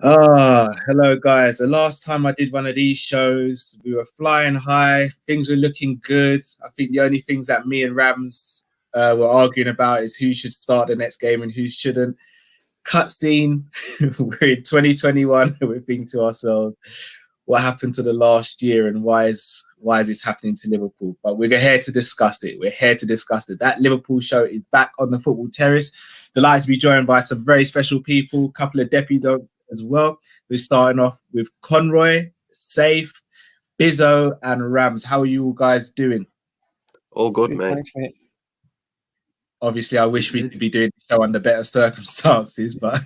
Hello guys. The last time I did one of these shows, we were flying high. Things were looking good. I think the only things that me and Rams were arguing about is who should start the next game and who shouldn't. Cutscene. We're in 2021. We're thinking to ourselves, what happened to the last year and why is this happening to Liverpool? But we're here to discuss it. We're here to discuss it. That Liverpool show is back on the football terrace. Delighted to be joined by some very special people, a couple of deputies as well. We're starting off with Conroy, Safe, Bizzo, and Rams. How are you all guys doing? All good, mate. Thanks, mate. Obviously, I wish we could be doing the show under better circumstances, but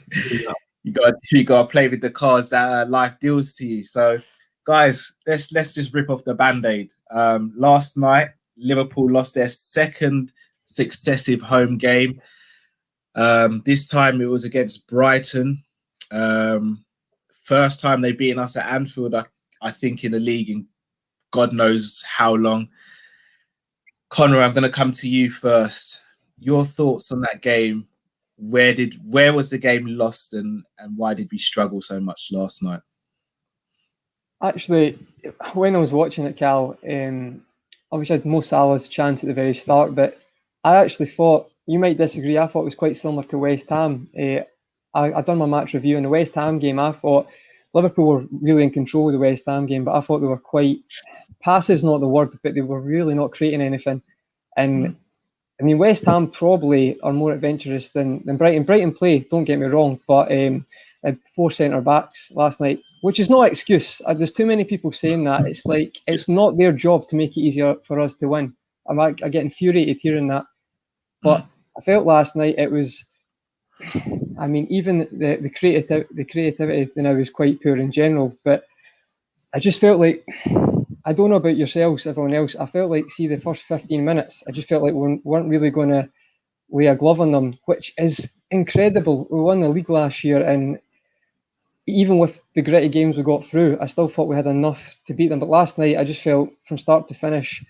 you got to play with the cards that life deals to you. So, guys, let's just rip off the band-aid. Last night, Liverpool lost their second successive home game. This time, it was against Brighton. First time they've beaten us at Anfield, I think, in the league in God knows how long. Conor, I'm going to come to you first. Your thoughts on that game? Where was the game lost, and why did we struggle so much last night? Actually, when I was watching it, Cal, obviously I had Mo Salah's chance at the very start, but I actually thought, you might disagree, I thought it was quite similar to West Ham. I done my match review in the West Ham game. I thought Liverpool were really in control of the West Ham game, but I thought they were quite passive's not the word, but they were really not creating anything. And I mean, West Ham probably are more adventurous than Brighton. Brighton play, don't get me wrong, but had 4 centre backs last night, which is no excuse. There's too many people saying that. It's like it's not their job to make it easier for us to win. I get infuriated hearing that, but I felt last night it was. I mean, even the creativity now was quite poor in general. But I just felt like, I don't know about yourselves, everyone else. I felt like, see, the first 15 minutes, I just felt like we weren't really going to lay a glove on them, which is incredible. We won the league last year, and even with the gritty games we got through, I still thought we had enough to beat them. But last night, I just felt from start to finish.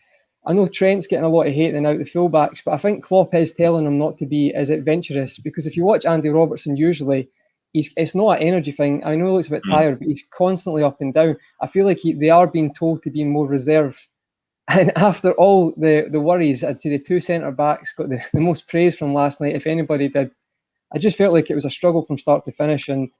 I know Trent's getting a lot of hate and out the fullbacks, but I think Klopp is telling him not to be as adventurous, because if you watch Andy Robertson, usually it's not an energy thing. I know he looks a bit tired, but he's constantly up and down. I feel like they are being told to be more reserved. And after all the worries, I'd say the 2 centre backs got the most praise from last night, if anybody did. I just felt like it was a struggle from start to finish. And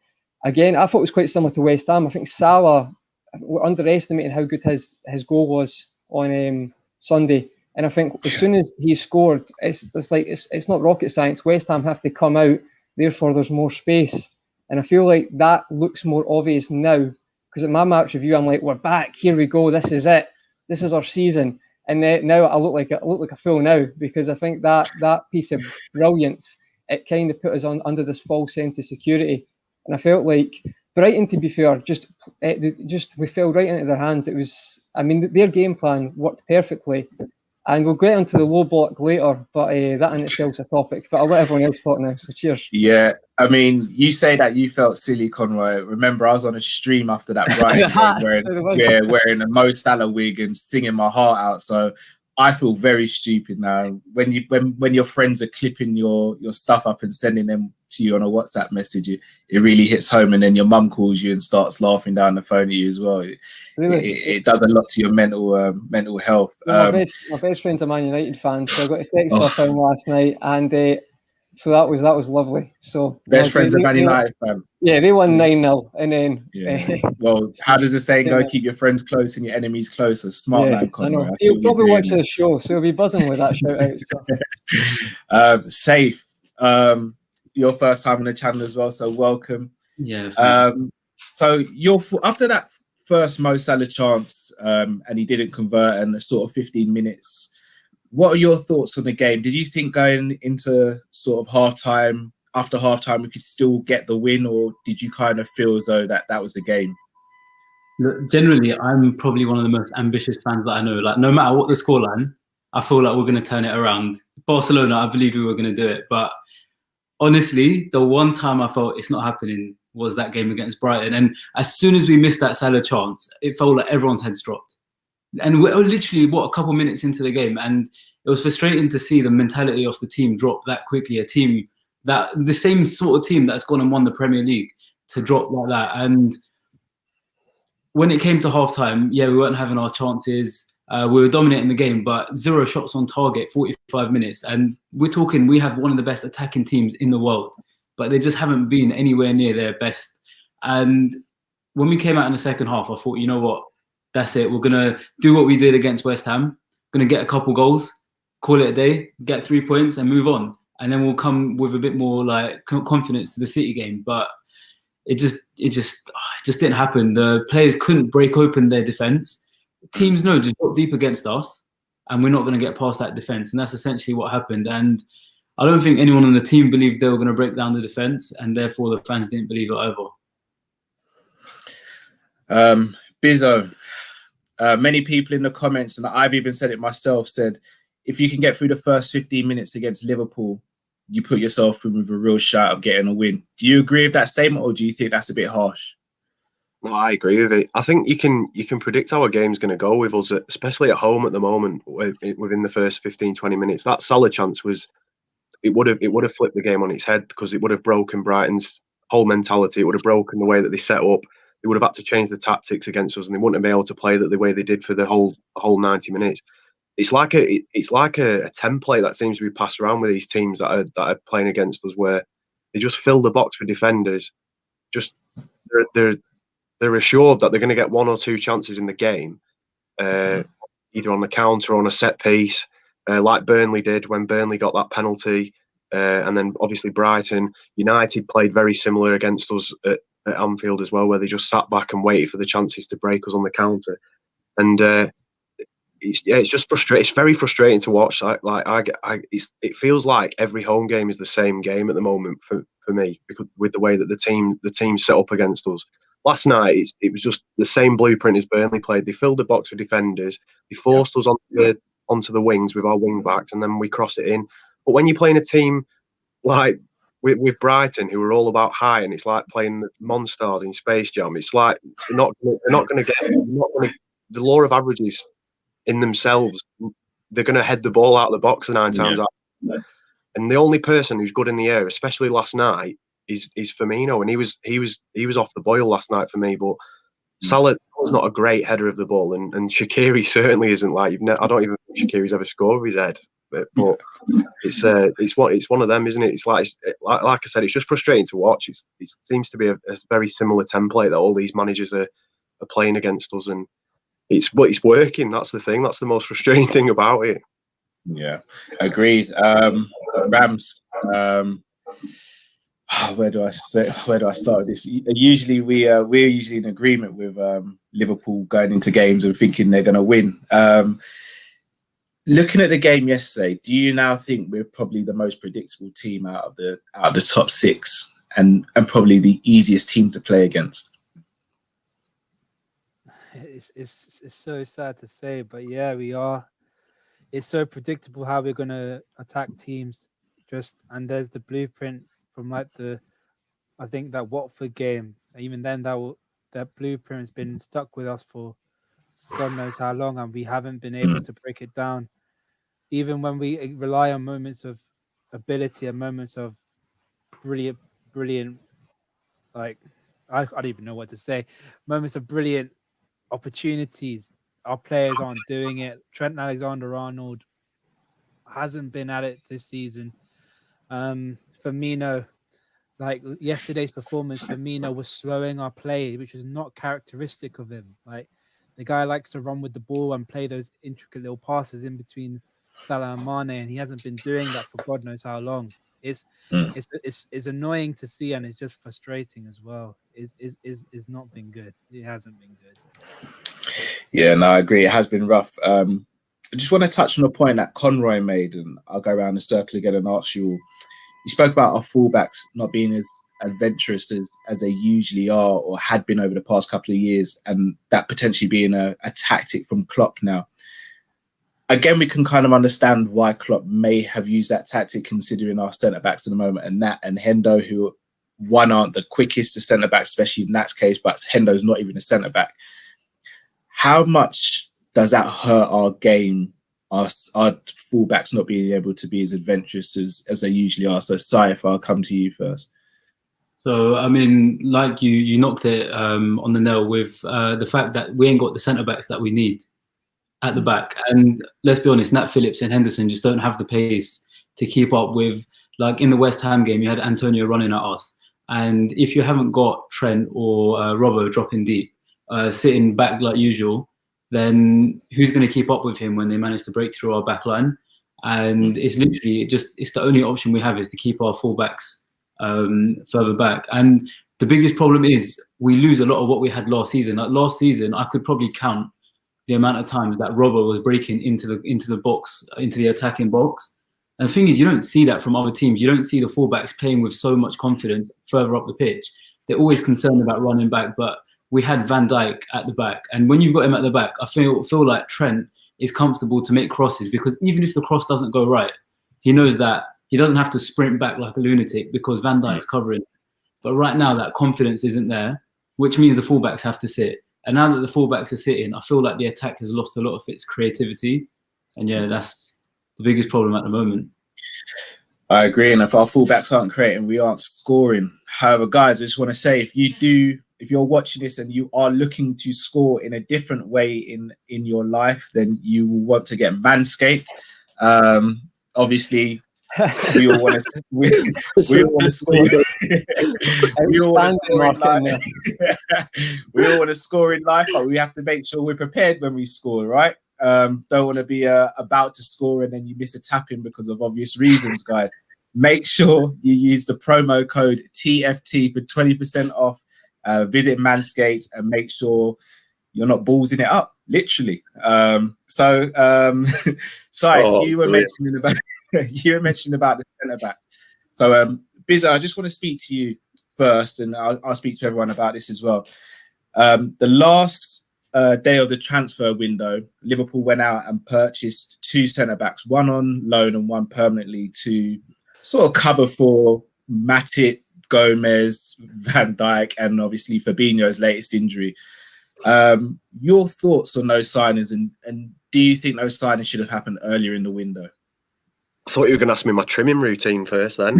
again, I thought it was quite similar to West Ham. I think Salah, we're underestimating how good his goal was on Sunday, and I think as soon as he scored, it's not rocket science. West Ham have to come out, therefore there's more space, and I feel like that looks more obvious now, because at my match review I'm like, we're back, here we go, this is it, this is our season, and now I look like a fool now, because I think that piece of brilliance, it kind of put us under this false sense of security, and I felt like Brighton, to be fair, just we fell right into their hands. It was, I mean, their game plan worked perfectly, and we'll get into the low block later. But that in itself is a topic. But I'll let everyone else talk now. So cheers. Yeah, I mean, you say that you felt silly, Conroy. Remember, I was on a stream after that Brighton game wearing a Mo Salah wig and singing my heart out. So I feel very stupid now. When your friends are clipping your stuff up and sending them to you on a WhatsApp message, it really hits home, and then your mum calls you and starts laughing down the phone at you as well. Really? It does a lot to your mental health. My best friend's a Man United fan, so I got a text off him last night, and so that was lovely. So best friend's a Man United fan. Yeah, they won 9-0, and then well, how does the saying go? Keep your friends close and your enemies closer. Smart man, Conroy. He'll probably watch the show, so he'll be buzzing with that shout out. Safe. Your first time on the channel as well, so welcome. Yeah. So after that first Mo Salah chance, and he didn't convert, and a sort of 15 minutes. What are your thoughts on the game? Did you think going into sort of after half time, we could still get the win, or did you kind of feel as though that was the game? Look, generally, I'm probably one of the most ambitious fans that I know. Like, no matter what the scoreline, I feel like we're going to turn it around. Barcelona, I believed we were going to do it, but honestly, the one time I felt it's not happening was that game against Brighton. And as soon as we missed that Salah chance, it felt like everyone's heads dropped. And we're literally, a couple minutes into the game. And it was frustrating to see the mentality of the team drop that quickly. A team that, the same sort of team that's gone and won the Premier League, to drop like that. And when it came to halftime, yeah, we weren't having our chances. We were dominating the game, but 0 shots on target, 45 minutes. And we're talking, we have one of the best attacking teams in the world, but they just haven't been anywhere near their best. And when we came out in the second half, I thought, you know what, that's it. We're going to do what we did against West Ham. Going to get a couple goals, call it a day, get 3 points and move on. And then we'll come with a bit more like confidence to the City game. But it just didn't happen. The players couldn't break open their defence. Teams know, just drop deep against us and we're not going to get past that defence. And that's essentially what happened. And I don't think anyone on the team believed they were going to break down the defence, and therefore the fans didn't believe it either. Bizzo, many people in the comments, and I've even said it myself, said, if you can get through the first 15 minutes against Liverpool, you put yourself through with a real shot of getting a win. Do you agree with that statement, or do you think that's a bit harsh? No, I agree with it. I think you can predict how a game's going to go with us, especially at home at the moment. Within the first 15-20 minutes, that Salah chance it would have flipped the game on its head, because it would have broken Brighton's whole mentality. It would have broken the way that they set up. They would have had to change the tactics against us, and they wouldn't have been able to play the way they did for the whole 90 minutes. It's like a template that seems to be passed around with these teams that are playing against us, where they just fill the box for defenders. Just they're assured that they're going to get 1 or 2 chances in the game, either on the counter or on a set piece, like Burnley did when Burnley got that penalty, and then obviously Brighton. United played very similar against us at Anfield as well, where they just sat back and waited for the chances to break us on the counter. And it's just frustrating. It's very frustrating to watch. It feels like every home game is the same game at the moment for me, because with the way that the team set up against us. Last night, it was just the same blueprint as Burnley played. They filled the box with defenders. They forced us onto the wings with our wing backs, and then we cross it in. But when you're playing a team like with Brighton, who are all about height, and it's like playing the Monstars in Space Jam, it's like they're not going to get the law of averages in themselves. They're going to head the ball out of the box 9 times out. And the only person who's good in the air, especially last night, is Fabinho, and he was off the boil last night for me. But Salah was not a great header of the ball, and Shaqiri certainly isn't. Like I don't even think Shaqiri's ever scored with his head. But it's one of them, isn't it? It's like I said, it's just frustrating to watch. It seems to be a very similar template that all these managers are playing against us, and it's working. That's the thing. That's the most frustrating thing about it. Yeah, agreed. Rams. Where do I start with this? Usually we're usually in agreement with Liverpool going into games and thinking they're going to win. Looking at the game yesterday, do you now think we're probably the most predictable team out of the top 6, and probably the easiest team to play against? It's so sad to say, but yeah, we are. It's so predictable how we're going to attack teams. And there's the blueprint from I think that Watford game. Even then, that blueprint's been stuck with us for God knows how long, and we haven't been able to break it down. Even when we rely on moments of ability and moments of brilliant, like I don't even know what to say. Moments of brilliant opportunities, our players aren't doing it. Trent Alexander-Arnold hasn't been at it this season. Firmino, like yesterday's performance, Firmino was slowing our play, which is not characteristic of him. Like the guy likes to run with the ball and play those intricate little passes in between Salah and Mane, and he hasn't been doing that for God knows how long. It's annoying to see, and it's just frustrating as well. It's not been good. It hasn't been good. Yeah, no, I agree. It has been rough. I just want to touch on a point that Conroy made, and I'll go around the circle again and ask you all. You spoke about our fullbacks not being as adventurous as they usually are or had been over the past couple of years, and that potentially being a tactic from Klopp now. Again, we can kind of understand why Klopp may have used that tactic, considering our centre-backs at the moment, and Nat and Hendo, who aren't the quickest to centre-backs, especially in Nat's case, but Hendo's not even a centre-back. How much does that hurt our game, our fullbacks not being able to be as adventurous as they usually are? So, Saif, I'll come to you first. So, I mean, like you knocked it on the nail with the fact that we ain't got the centre-backs that we need at the back. And let's be honest, Nat Phillips and Henderson just don't have the pace to keep up with, like in the West Ham game, you had Antonio running at us. And if you haven't got Trent or Robbo dropping deep, sitting back like usual, then who's going to keep up with him when they manage to break through our back line? And it's literally it's the only option we have is to keep our fullbacks further back. And the biggest problem is we lose a lot of what we had last season. Like last season, I could probably count the amount of times that Robbo was breaking into the box, into the attacking box. And the thing is, you don't see that from other teams. You don't see the fullbacks playing with so much confidence further up the pitch. They're always concerned about running back, but we had Van Dijk at the back. And when you've got him at the back, I feel like Trent is comfortable to make crosses, because even if the cross doesn't go right, he knows that he doesn't have to sprint back like a lunatic because Van Dijk's covering. But right now, that confidence isn't there, which means the fullbacks have to sit. And now that the fullbacks are sitting, I feel like the attack has lost a lot of its creativity. And yeah, that's the biggest problem at the moment. I agree. And if our fullbacks aren't creating, we aren't scoring. However, guys, I just want to say, if you're watching this and you are looking to score in a different way in your life, then you will want to get Manscaped. Obviously, we all want to. We all want to score. We all want to score in life. We all want to score in life, but we have to make sure we're prepared when we score, right? Don't want to be about to score and then you miss a tap-in because of obvious reasons, guys. Make sure you use the promo code TFT for 20% off. Visit Manscaped and make sure you're not ballsing it up, literally. Sorry, you were mentioning about the centre back. So, Bizza, I just want to speak to you first, and I'll speak to everyone about this as well. The last day of the transfer window, Liverpool went out and purchased 2 centre backs, one on loan and one permanently, to sort of cover for Matip, Gomez, Van Dijk, and obviously Fabinho's latest injury. Your thoughts on those signings, and do you think those signings should have happened earlier in the window? I thought you were going to ask me my trimming routine first then.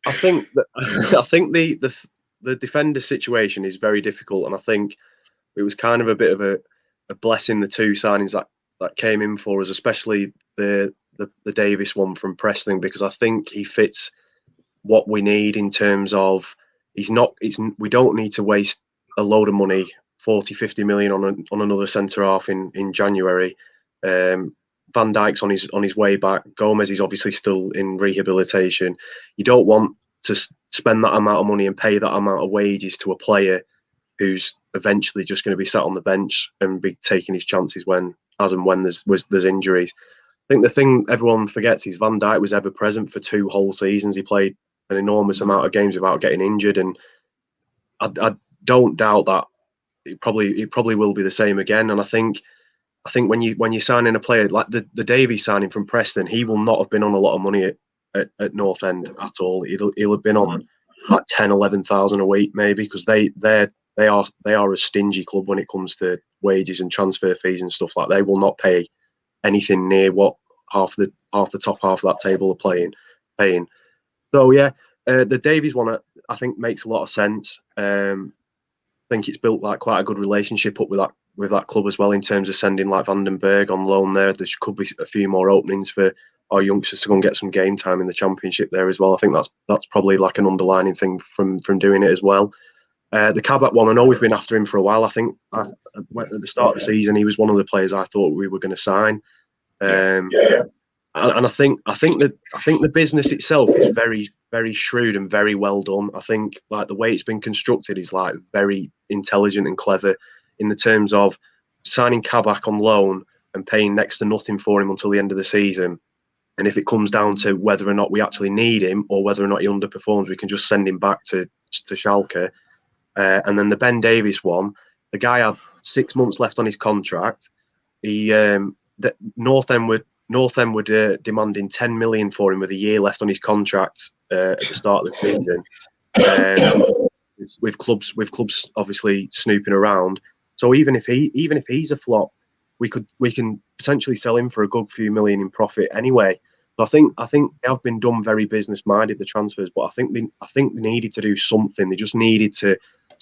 I think the defender situation is very difficult, and I think it was kind of a bit of a blessing, the 2 signings that came in for us, especially the Davis one from Preston, because I think he fits what we need in terms of we don't need to waste a load of money, 40-50 million on another centre half in January. Van Dijk's on his way back. Gomez is obviously still in rehabilitation. You don't want to spend that amount of money and pay that amount of wages to a player who's eventually just going to be sat on the bench and be taking his chances as and when there's injuries. I think the thing everyone forgets is Van Dijk was ever present for 2 whole seasons. He played an enormous amount of games without getting injured, and I don't doubt that it probably will be the same again. And I think when you sign in a player like the Davies signing from Preston, he will not have been on a lot of money at North End at all. He'll have been on like 10,000-11,000 a week maybe, because they are a stingy club when it comes to wages and transfer fees and stuff like that. They will not pay anything near what half the top half of that table are paying. So yeah, the Davies one I think makes a lot of sense. I think it's built like quite a good relationship up with that club as well, in terms of sending like Vandenberg on loan there. There could be a few more openings for our youngsters to go and get some game time in the Championship there as well. I think that's probably like an underlining thing from doing it as well. The Kabak one, I know we've been after him for a while. I think at the start of the season, he was one of the players I thought we were going to sign. And I think the business itself is very, very shrewd and very well done. I think like the way it's been constructed is like very intelligent and clever in the terms of signing Kabak on loan and paying next to nothing for him until the end of the season. And if it comes down to whether or not we actually need him or whether or not he underperforms, we can just send him back to Schalke. And then the Ben Davies one, the guy had 6 months left on his contract. North End were demanding 10 million for him with a year left on his contract at the start of the season. With clubs obviously snooping around. So even if he's a flop, we can potentially sell him for a good few million in profit anyway. I think they have been done very business minded, the transfers, but I think they needed to do something. They just needed to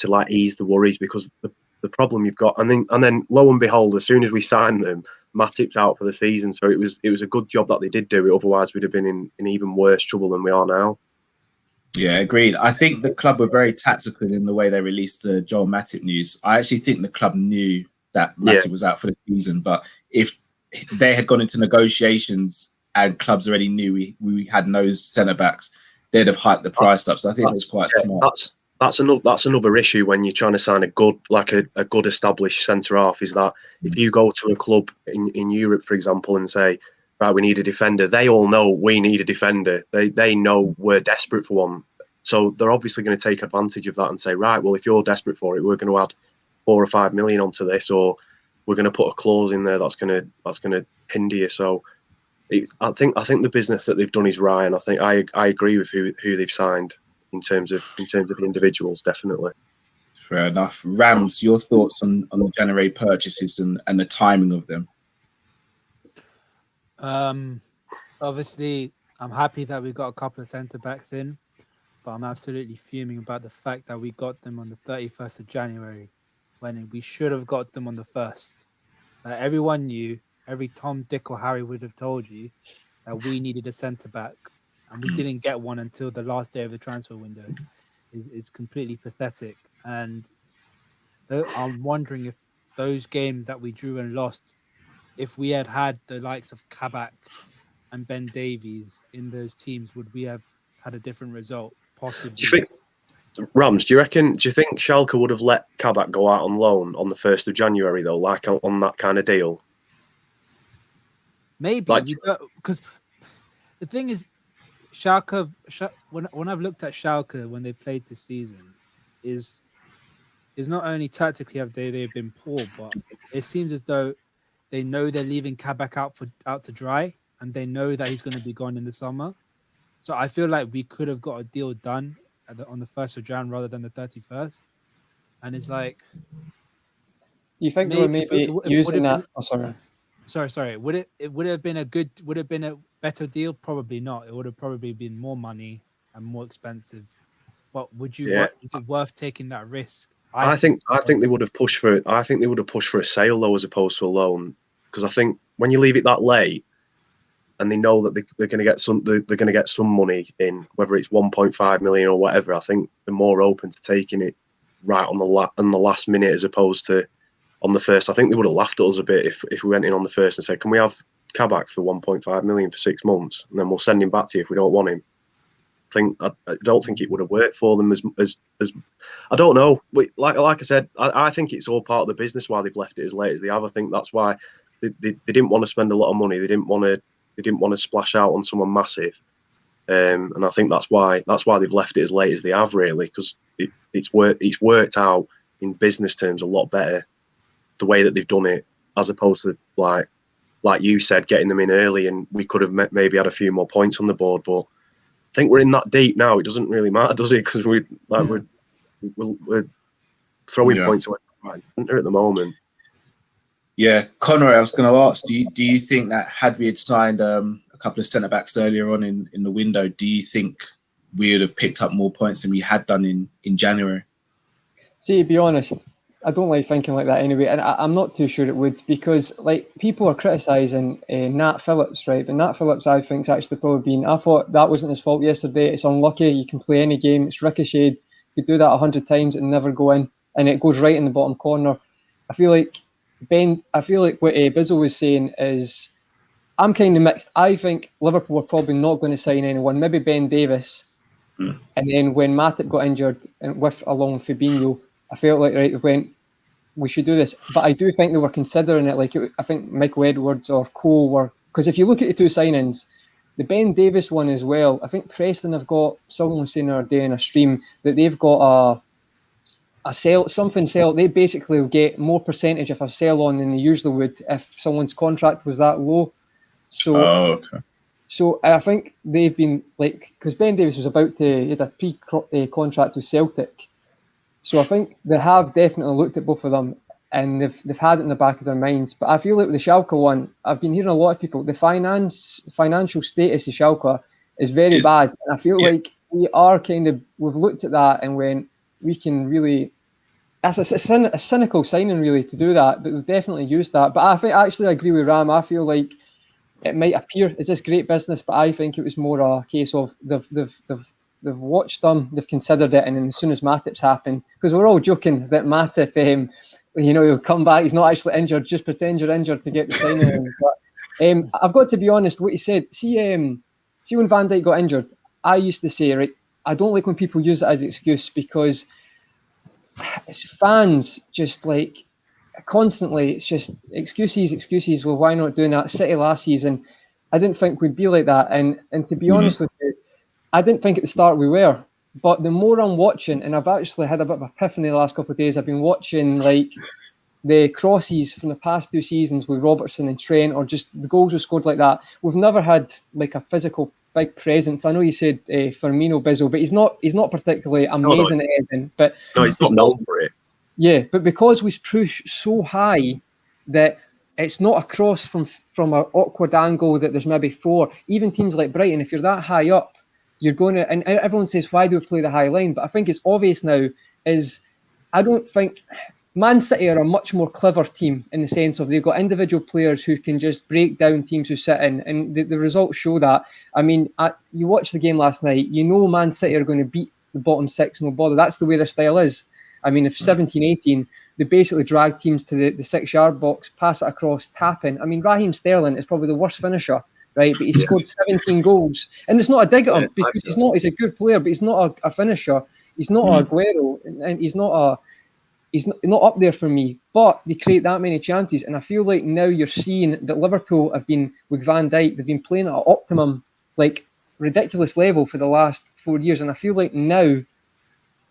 like ease the worries, because the problem you've got, and then lo and behold, as soon as we signed them, Matip's out for the season. So it was a good job that they did do it. Otherwise, we'd have been in even worse trouble than we are now. Yeah, agreed. I think the club were very tactical in the way they released the Joel Matip news. I actually think the club knew that Matip was out for the season, but if they had gone into negotiations and clubs already knew we had no centre backs, they'd have hiked the price up. So I think it was quite smart. That's another issue when you're trying to sign a good established centre half, is that if you go to a club in Europe, for example, and say, right, we need a defender, they all know we need a defender. They know we're desperate for one. So they're obviously going to take advantage of that and say, right, well, if you're desperate for it, we're going to add 4 or 5 million onto this, or we're going to put a clause in there that's going to hinder you. So I think the business that they've done is right, and I think I agree with who they've signed in terms of the individuals, definitely. Fair enough. Rams, your thoughts on the January purchases and the timing of them? Obviously, I'm happy that we got a couple of centre backs in, but I'm absolutely fuming about the fact that we got them on the 31st of January when we should have got them on the 1st. Everyone knew, every Tom, Dick, or Harry would have told you that we needed a centre back, and we didn't get one until the last day of the transfer window. Is completely pathetic. And I'm wondering if those games that we drew and lost, if we had the likes of Kabak and Ben Davies in those teams, would we have had a different result? Possibly. Do you think Schalke would have let Kabak go out on loan on the 1st of January, though, like on that kind of deal? Maybe, because the thing is, Schalke, when I've looked at Schalke when they played this season, is not only tactically have they've been poor, but it seems as though they know they're leaving Kabak out to dry, and they know that he's going to be gone in the summer. So I feel like we could have got a deal done on the 1st of Jan rather than the 31st. And it's like, you think they were maybe using that? Sorry. Would it have been a better deal? Probably not. It would have probably been more money and more expensive. But would you? Yeah. Is it worth taking that risk? I think they would have pushed for it. I think they would have pushed for a sale though, as opposed to a loan, because I think when you leave it that late, and they know that they're going to get some money in, whether it's 1.5 million or whatever, I think they're more open to taking it right on the last minute as opposed to on the 1st. I think they would have laughed at us a bit if we went in on the 1st and said, can we have Kabak for 1.5 million for 6 months, and then we'll send him back to you if we don't want him. I don't think it would have worked for them as I don't know. Like I said, I think it's all part of the business why they've left it as late as they have. I think that's why they didn't want to spend a lot of money. They didn't want to splash out on someone massive, and I think that's why they've left it as late as they have, really, because it's worked out in business terms a lot better the way that they've done it, as opposed to like you said, getting them in early, and we could have maybe had a few more points on the board. But I think we're in that deep now. It doesn't really matter, does it? Because we're throwing points away at the moment. Yeah, Conroy, I was going to ask, do you think that had we had signed a couple of centre backs earlier on in the window, do you think we would have picked up more points than we had done in January? See, to be honest, I don't like thinking like that anyway, and I'm not too sure it would, because like people are criticising Nat Phillips, right? But Nat Phillips, I think, has actually probably been. I thought that wasn't his fault yesterday. It's unlucky. You can play any game. It's ricocheted. You do that 100 times and never go in, and it goes right in the bottom corner. I feel like what Bizzle was saying is, I'm kind of mixed. I think Liverpool were probably not going to sign anyone. Maybe Ben Davies, and then when Matip got injured and along with Fabinho, I felt like we should do this. But I do think they were considering it. Like I think Michael Edwards or Cole were, because if you look at the two signings, the Ben Davies one as well, I think Preston have got, someone saying the other day in a stream that they've got a sell. They basically will get more percentage of a sell on than they usually would if someone's contract was that low. So, okay. So I think they've been like, because Ben Davies was about to, he had a pre-contract with Celtic. So I think they have definitely looked at both of them. and they've had it in the back of their minds. But I feel like with the Schalke one, I've been hearing a lot of people, the financial status of Schalke is very bad. And I feel like we've looked at that and went, we can really, that's a cynical signing really to do that, but we've definitely used that. But I think actually I agree with Ram. I feel like it might appear as this great business, but I think it was more a case of they've watched them, they've considered it, and then as soon as Matip's happened, because we're all joking that Matip, he'll come back, he's not actually injured, just pretend you're injured to get the signing in. But I've got to be honest, what you said, see when Van Dijk got injured, I used to say, right, I don't like when people use it as an excuse, because it's fans just like constantly, it's just excuses. Well, why not doing that? City last season, I didn't think we'd be like that, and to be honest with you, I didn't think at the start we were. But the more I'm watching, and I've actually had a bit of epiphany the last couple of days, I've been watching like the crosses from the past 2 seasons with Robertson and Trent, or just the goals were scored like that. We've never had like a physical big presence. I know you said Firmino, Bizzle, but he's not particularly amazing at anything. But no, he's not known for it. Yeah, but because we push so high that it's not a cross from an awkward angle that there's maybe 4. Even teams like Brighton, if you're that high up, you're going to, and everyone says, why do we play the high line? But I think it's obvious now I don't think Man City are a much more clever team in the sense of they've got individual players who can just break down teams who sit in, and the results show that. I mean, you watched the game last night, Man City are going to beat the bottom 6, no bother. That's the way their style is. I mean, if 17-18, they basically drag teams to the 6-yard box, pass it across, tap in. I mean, Raheem Sterling is probably the worst finisher, right? But he scored 17 goals. And it's not a dig at him, because he's a good player, but he's not a finisher. He's not a Aguero, and he's not up there for me. But they create that many chances. And I feel like now you're seeing that Liverpool have been, with Van Dijk, they've been playing at an optimum, like ridiculous level for the last 4 years. And I feel like now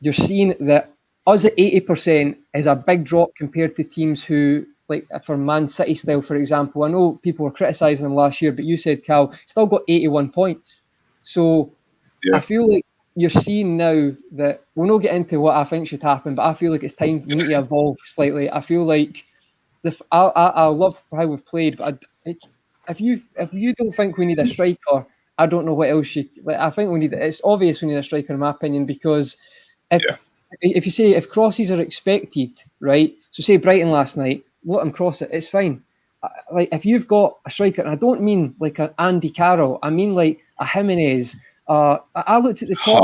you're seeing that us at 80% is a big drop compared to teams who, like for Man City style, for example. I know people were criticising them last year, but you said, Cal, still got 81 points. So I feel like you're seeing now that we'll not get into what I think should happen, but I feel like it's time we need to evolve slightly. I feel like I love how we've played, but if you don't think we need a striker, I don't know what else I think we need. It's obvious we need a striker, in my opinion, because if you say if crosses are expected, right? So say Brighton last night, let them cross it, it's fine. Like if you've got a striker, and I don't mean like an Andy Carroll, I mean like a Jimenez. I looked at the top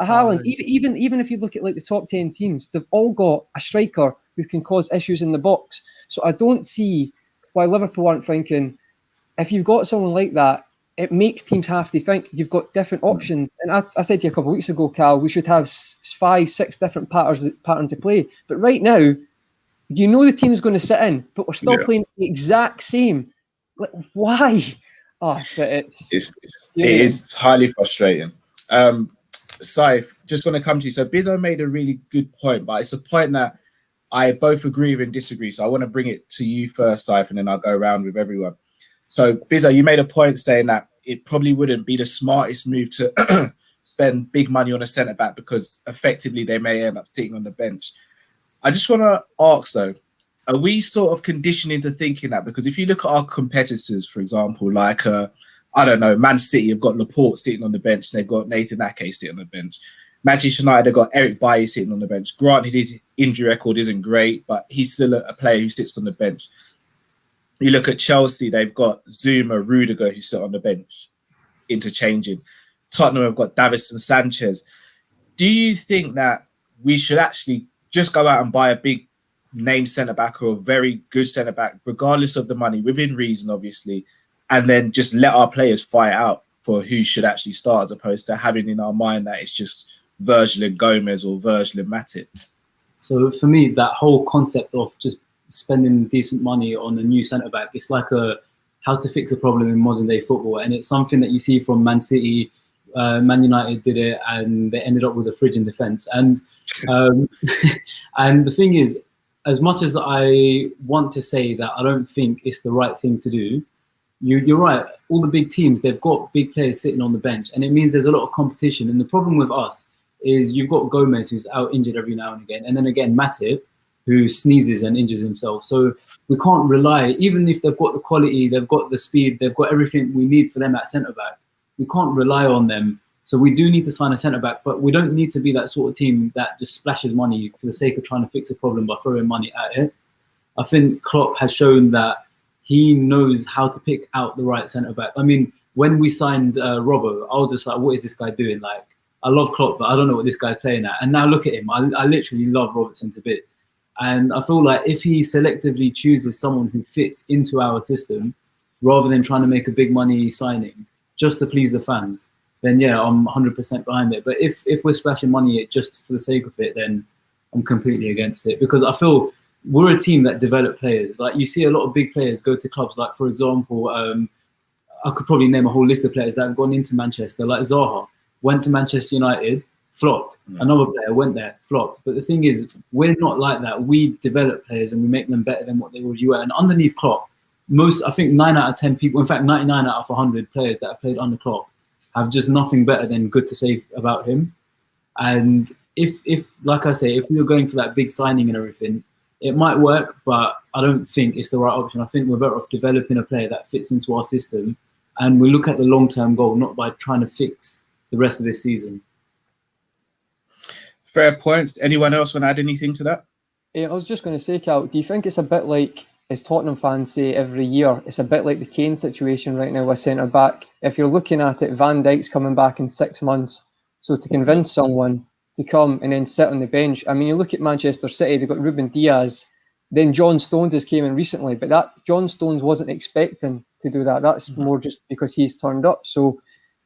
Haaland. Even if you look at like the top 10 teams, they've all got a striker who can cause issues in the box. So I don't see why Liverpool aren't thinking, if you've got someone like that, it makes teams have to think you've got different options. And I said to you a couple of weeks ago, Cal, we should have 5-6 different patterns to play. But right now, the team's going to sit in, but we're still playing the exact same. Like, why? Oh, but it is highly frustrating. Saif, just want to come to you. So Bizzo made a really good point, but it's a point that I both agree with and disagree. So I want to bring it to you first, Saif, and then I'll go around with everyone. So Bizzo, you made a point saying that it probably wouldn't be the smartest move to spend big money on a centre-back because effectively they may end up sitting on the bench. I just want to ask, though, are we sort of conditioned into thinking that? Because if you look at our competitors, for example, like, I don't know, Man City have got Laporte sitting on the bench. They've got Nathan Ake sitting on the bench. Manchester United have got Eric Bailly sitting on the bench. Granted, his injury record isn't great, but he's still a player who sits on the bench. You look at Chelsea, they've got Zuma, Rudiger, who sit on the bench, interchanging. Tottenham have got Davinson Sanchez. Do you think that we should actually just go out and buy a big name centre-back or a very good centre-back, regardless of the money, within reason, obviously, and then just let our players fight out for who should actually start, as opposed to having in our mind that it's just Virgil and Gomez or Virgil and Matip? So for me, that whole concept of just spending decent money on a new centre-back, it's like how to fix a problem in modern-day football. And it's something that you see from Man City, Man United did it, and they ended up with a fridge in defence. And and the thing is, as much as I want to say that I don't think it's the right thing to do, you're right. All the big teams, they've got big players sitting on the bench, and it means there's a lot of competition. And the problem with us is you've got Gomez, who's out injured every now and again, and then again Matip, who sneezes and injures himself. So we can't rely, even if they've got the quality, they've got the speed, they've got everything we need for them at centre-back, we can't rely on them. So we do need to sign a centre-back, but we don't need to be that sort of team that just splashes money for the sake of trying to fix a problem by throwing money at it. I think Klopp has shown that he knows how to pick out the right centre-back. I mean, when we signed Robbo, I was just like, what is this guy doing? Like, I love Klopp, but I don't know what this guy's playing at. And now look at him. I literally love Robertson to bits. And I feel like if he selectively chooses someone who fits into our system, rather than trying to make a big money signing just to please the fans, then yeah, I'm 100% behind it. But if we're splashing money just for the sake of it, then I'm completely against it. Because I feel we're a team that develop players. Like, you see a lot of big players go to clubs. Like, for example, I could probably name a whole list of players that have gone into Manchester, like Zaha. Went to Manchester United, flopped. Another player went there, flopped. But the thing is, we're not like that. We develop players and we make them better than what they already were. And underneath Klopp, I think 9 out of 10 people, in fact 99 out of 100 players that have played under Klopp have just nothing better than good to say about him. And if like I say, if we were going for that big signing and everything, it might work, but I don't think it's the right option. I think we're better off developing a player that fits into our system, and we look at the long-term goal, not by trying to fix the rest of this season. Fair points. Anyone else want to add anything to that? I was just going to say, Cal, do you think it's a bit like, as Tottenham fans say every year, it's a bit like the Kane situation right now with centre-back? If you're looking at it, Van Dijk's coming back in 6 months. So to convince someone to come and then sit on the bench, I mean, you look at Manchester City, they've got Ruben Diaz, then John Stones has came in recently, but that John Stones wasn't expecting to do that. That's more just because he's turned up. So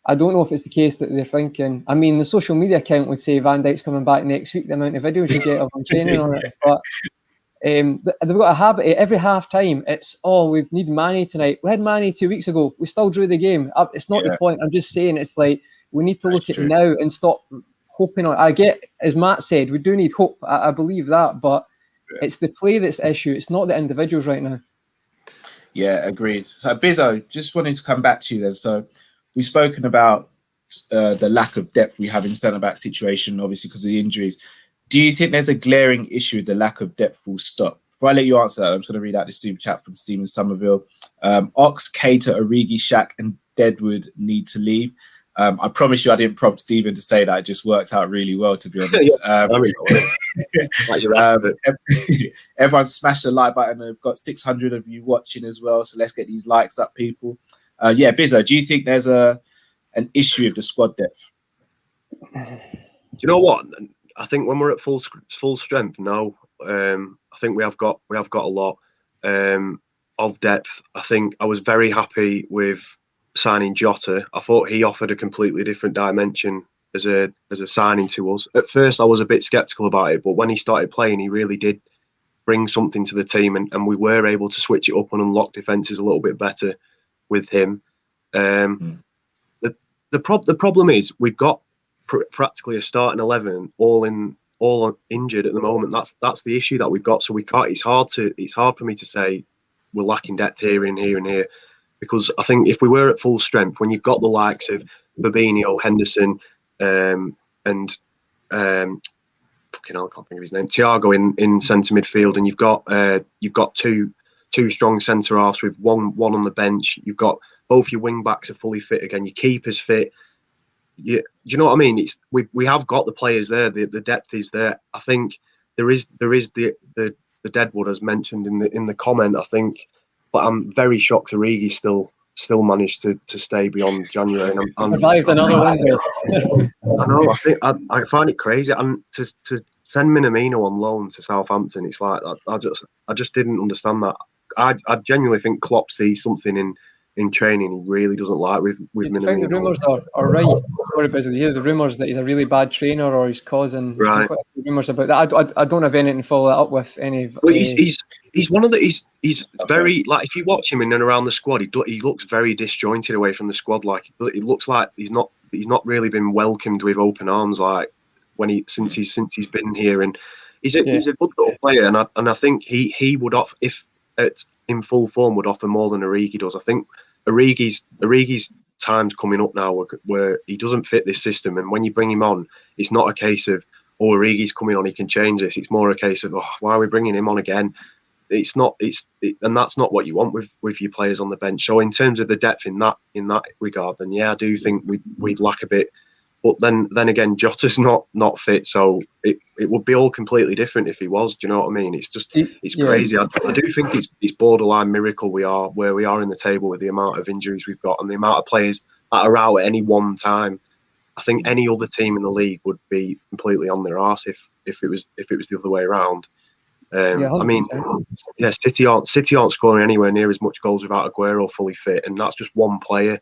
I don't know if it's the case that they're thinking. I mean, the social media account would say Van Dijk's coming back next week, the amount of videos you get of him training on it. But they've got a habit every half time. It's, we need Manny tonight. We had Manny 2 weeks ago. We still drew the game. It's not the point. I'm just saying it's like we need to look at now and stop hoping on. I get, as Matt said, we do need hope. I believe that, but it's the play that's the issue. It's not the individuals right now. Yeah, agreed. So Bizzo, just wanted to come back to you then. So we've spoken about the lack of depth we have in centre-back situation, obviously because of the injuries. Do you think there's a glaring issue with the lack of depth full stop? Before I let you answer that, I'm just going to read out this super chat from Stephen Somerville. Ox, Cater, Origi, Shaq and Deadwood need to leave. I promise you I didn't prompt Stephen to say that. It just worked out really well, to be honest. Everyone smashed the like button. We've got 600 of you watching as well, so let's get these likes up, people. Bizzo, do you think there's an issue with the squad depth? Do you know what? I think when we're at full strength now, I think we have got a lot of depth. I think I was very happy with signing Jota. I thought he offered a completely different dimension as a signing to us. At first, I was a bit sceptical about it, but when he started playing, he really did bring something to the team, and we were able to switch it up and unlock defences a little bit better with him. The problem is we've got practically a starting 11 all injured at the moment. That's the issue that we've got. So we can't. It's hard for me to say we're lacking depth here and here and here, because I think if we were at full strength, when you've got the likes of Fabinho, Henderson, and fucking hell, I can't think of his name, Thiago in centre midfield, and you've got two strong centre halves with one on the bench. You've got both your wing backs are fully fit again. Your keeper's fit. Do you know what I mean? We have got the players there. The depth is there. I think there is the Deadwood as mentioned in the comment. I think, but I'm very shocked Origi still managed to stay beyond January. And I'm survived another window. I know. I think I find it crazy. And to send Minamino on loan to Southampton, it's like I just didn't understand that. I genuinely think Klopp sees something in training he really doesn't like with Minamino. I think the rumours are right. Sorry, but you hear the rumours that he's a really bad trainer or he's causing rumours about that. I don't have anything to follow that up with any. Well, he's one of the he's very, like, if you watch him in and around the squad, he looks very disjointed away from the squad. Like, it looks like he's not really been welcomed with open arms, like since he's been here. And he's a good little player, and I think he would offer, if in full form, would offer more than Origi does. I think Origi's time's coming up now where he doesn't fit this system, and when you bring him on, it's not a case of, Origi's coming on, he can change this. It's more a case of, oh, why are we bringing him on again? It's not. And that's not what you want with your players on the bench. So in terms of the depth in that regard, then yeah, I do think we'd lack a bit. But then again, Jota's not fit, so it would be all completely different if he was. Do you know what I mean? It's just crazy. I do think it's borderline miracle we are where we are in the table with the amount of injuries we've got and the amount of players that are out at any one time. I think any other team in the league would be completely on their arse if it was the other way around. I mean, yeah, City aren't scoring anywhere near as much goals without Aguero fully fit, and that's just one player.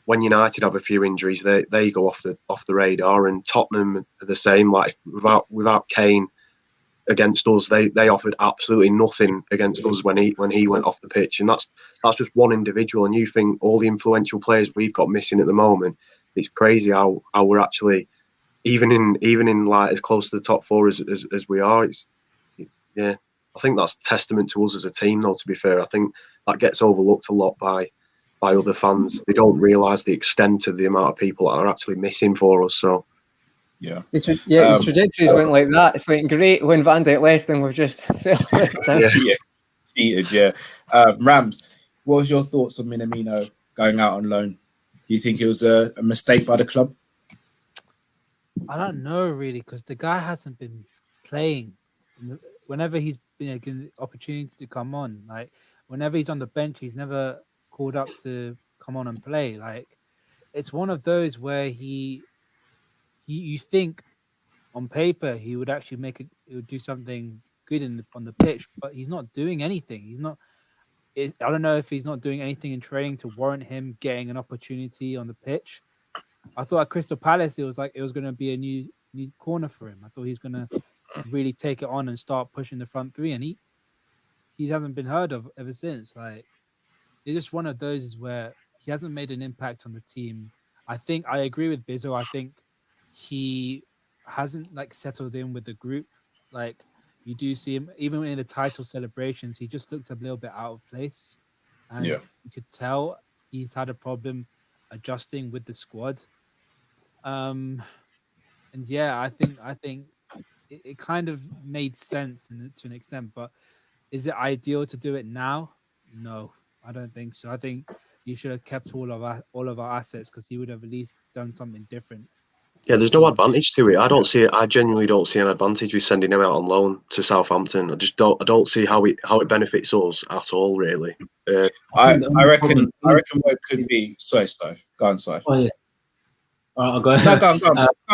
When United have a few injuries, they go off the radar, and Tottenham are the same. Like without Kane against us, they offered absolutely nothing against us when he went off the pitch, and that's just one individual. And you think all the influential players we've got missing at the moment, it's crazy how we're actually even in like as close to the top four as we are. I think that's testament to us as a team, though. To be fair, I think that gets overlooked a lot by other fans. They don't realise the extent of the amount of people that are actually missing for us. So his trajectories went like that. It's went great when Van Dijk left, and we've just cheated. Rams, what was your thoughts on Minamino going out on loan? Do you think it was a mistake by the club? I don't know really, because the guy hasn't been playing. Whenever he's been given the opportunity to come on, like whenever he's on the bench, he's never called up to come on and play. Like it's one of those where you think on paper he would actually he would do something good on the pitch, but he's not doing anything. I don't know if he's not doing anything in training to warrant him getting an opportunity on the pitch. I thought at Crystal Palace it was going to be a new corner for him. I thought he was going to really take it on and start pushing the front three, and he hasn't been heard of ever since. Like it's just one of those where he hasn't made an impact on the team. I think I agree with Bizzo. I think he hasn't settled in with the group. Like you do see him even in the title celebrations, he just looked a little bit out of place, and you could tell he's had a problem adjusting with the squad. And yeah, I think it kind of made sense to an extent, but is it ideal to do it now? No, I don't think so. I think you should have kept all of our assets, because he would have at least done something different. Yeah, there's no advantage to it. I genuinely don't see an advantage with sending him out on loan to Southampton. I don't see how it benefits us at all, really. I reckon what it could be. Sorry, Steve. Go on, Steve. Oh, yes. All right, I'll go ahead. No,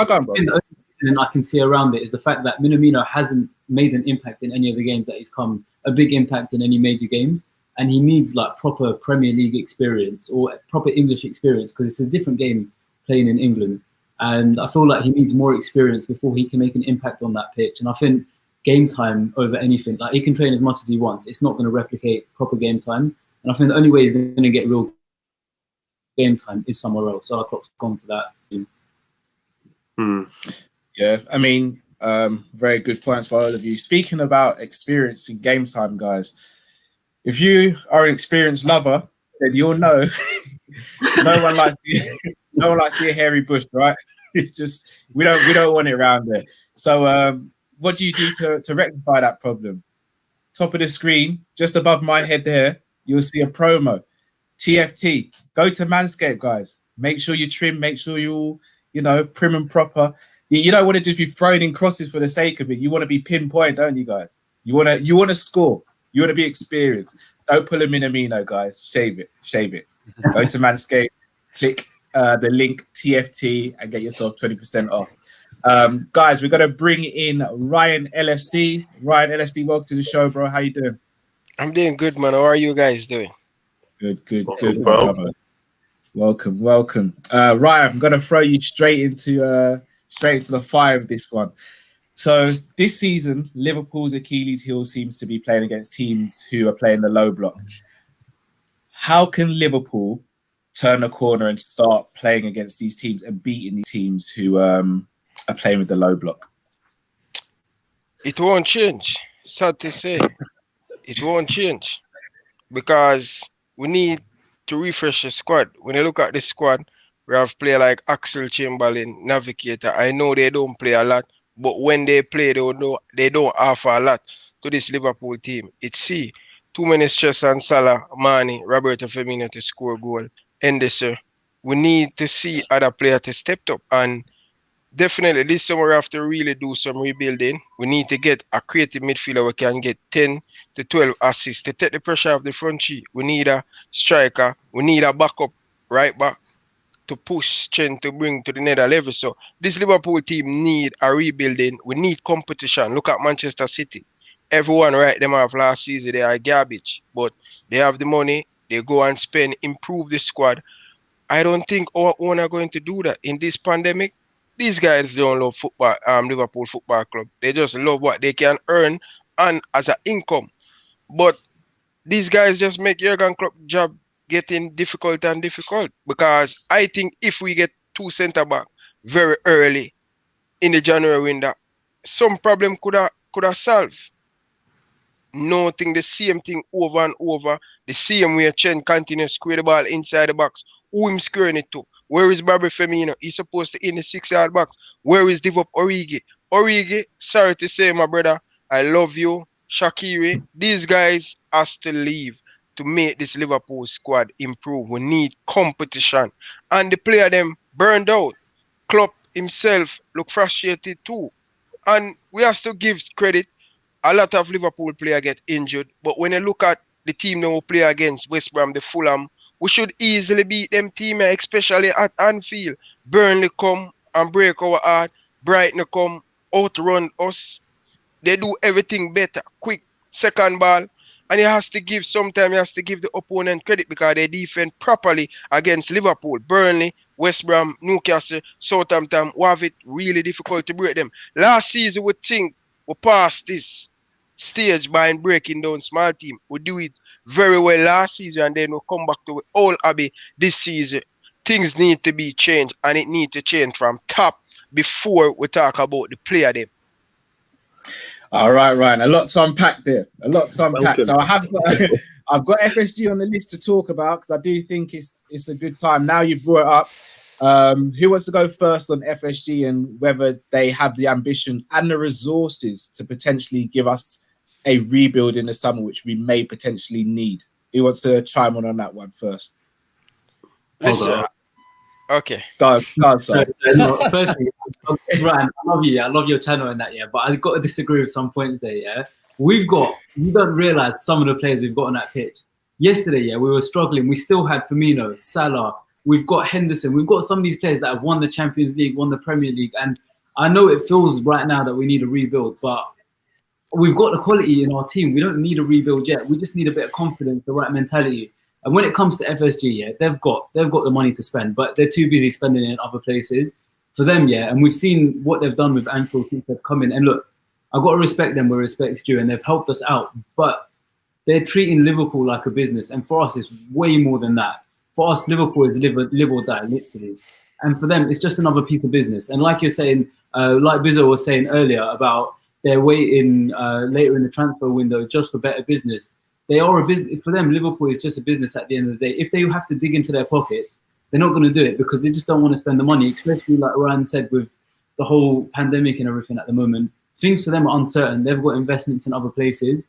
go on, bro. The only thing I can see around it is the fact that Minamino hasn't made an impact in any of the games that he's come, a big impact in any major games, and he needs proper Premier League experience or proper English experience, because it's a different game playing in England. And I feel like he needs more experience before he can make an impact on that pitch. And I think game time over anything, he can train as much as he wants, it's not going to replicate proper game time. And I think the only way he's going to get real game time is somewhere else. So Klopp's gone for that. Yeah, I mean, very good points by all of you. Speaking about experience in game time, guys, if you are an experienced lover, then you'll know no one likes to be a hairy bush, right? It's just we don't want it around there. So what do you do to rectify that problem? Top of the screen, just above my head there, you'll see a promo. TFT. Go to Manscaped, guys. Make sure you trim, make sure you all, prim and proper. You don't want to just be throwing in crosses for the sake of it. You want to be pinpoint, don't you, guys? You want to score. You want to be experienced. Don't pull a Minamino, guys. Shave it. Go to Manscaped, click the link TFT and get yourself 20% off. Guys, we're going to bring in Ryan LFC. Ryan LFC, welcome to the show, bro. How you doing? I'm doing good, man. How are you guys doing? Good, bro. Welcome. Ryan, I'm going to throw you straight into the fire with this one. So this season, Liverpool's Achilles heel seems to be playing against teams who are playing the low block. How can Liverpool turn a corner and start playing against these teams and beating these teams who are playing with the low block? It won't change. Sad to say. It won't change, because we need to refresh the squad. When you look at the squad We have players like Axel Chamberlain, Navigator. I know they don't play a lot, but when they play, they don't offer a lot to this Liverpool team. It's too many stress on Salah, Mane, Roberto Firmino to score goal. Henderson. We need to see other players to step up, and definitely this summer we have to really do some rebuilding. We need to get a creative midfielder who can get 10 to 12 assists to take the pressure off the front three. We need a striker. We need a backup right back to push strength to bring to the nether level. So this Liverpool team need a rebuilding. We need competition. Look at Manchester City. Everyone write them off last season. They are garbage, but they have the money. They go and spend, improve the squad. I don't think our own are going to do that in this pandemic. These guys don't love football, Liverpool Football Club. They just love what they can earn and as an income. But these guys just make Jurgen Klopp's job getting difficult and difficult, because I think if we get 2 centre back very early in the January window, some problem could have solved. Nothing, the same thing over and over. The same way Chen continues to square the ball inside the box. Who him squaring it to? Where is Bobby Firmino? He's supposed to in the 6-yard box. Where is Divock Origi? Origi, sorry to say, my brother, I love you. Shaqiri, these guys has to leave to make this Liverpool squad improve. We need competition. And the player them burned out. Klopp himself look frustrated too. And we have to give credit. A lot of Liverpool players get injured. But when you look at the team that will play against West Brom, the Fulham, we should easily beat them team, especially at Anfield. Burnley come and break our heart. Brighton come outrun us. They do everything better, quick, second ball. And sometimes you have to give the opponent credit because they defend properly against Liverpool. Burnley, West Brom, Newcastle, Southampton, we have it really difficult to break them. Last season, we think we passed this stage by breaking down small team. We do it very well last season, and then we'll come back to all Abbey this season. Things need to be changed, and it need to change from top before we talk about the player them. All right, Ryan. A lot to unpack there. A lot to unpack. Welcome. So I've got FSG on the list to talk about, because I do think it's a good time. Now you've brought it up. Who wants to go first on FSG and whether they have the ambition and the resources to potentially give us a rebuild in the summer, which we may potentially need? Who wants to chime on that one first? Listen, okay. Go on, sir. Firstly, Ryan, I love your channel and that, yeah, but I've got to disagree with some points there, yeah. You don't realise some of the players we've got on that pitch. Yesterday, yeah, we were struggling. We still had Firmino, Salah, we've got Henderson, we've got some of these players that have won the Champions League, won the Premier League, and I know it feels right now that we need a rebuild, but we've got the quality in our team. We don't need a rebuild yet. We just need a bit of confidence, the right mentality. And when it comes to FSG, yeah, they've got the money to spend, but they're too busy spending it in other places. For them, yeah, and we've seen what they've done with Anfield since they've come in. And look, I've got to respect them where respect's due, and they've helped us out. But they're treating Liverpool like a business, and for us, it's way more than that. For us, Liverpool is live or die, literally. And for them, it's just another piece of business. And like you're saying, like Bizzo was saying earlier about they're waiting later in the transfer window just for better business. They are a business. For them, Liverpool is just a business at the end of the day. If they have to dig into their pockets, they're not going to do it because they just don't want to spend the money, especially like Ryan said with the whole pandemic and everything at the moment. Things for them are uncertain. They've got investments in other places.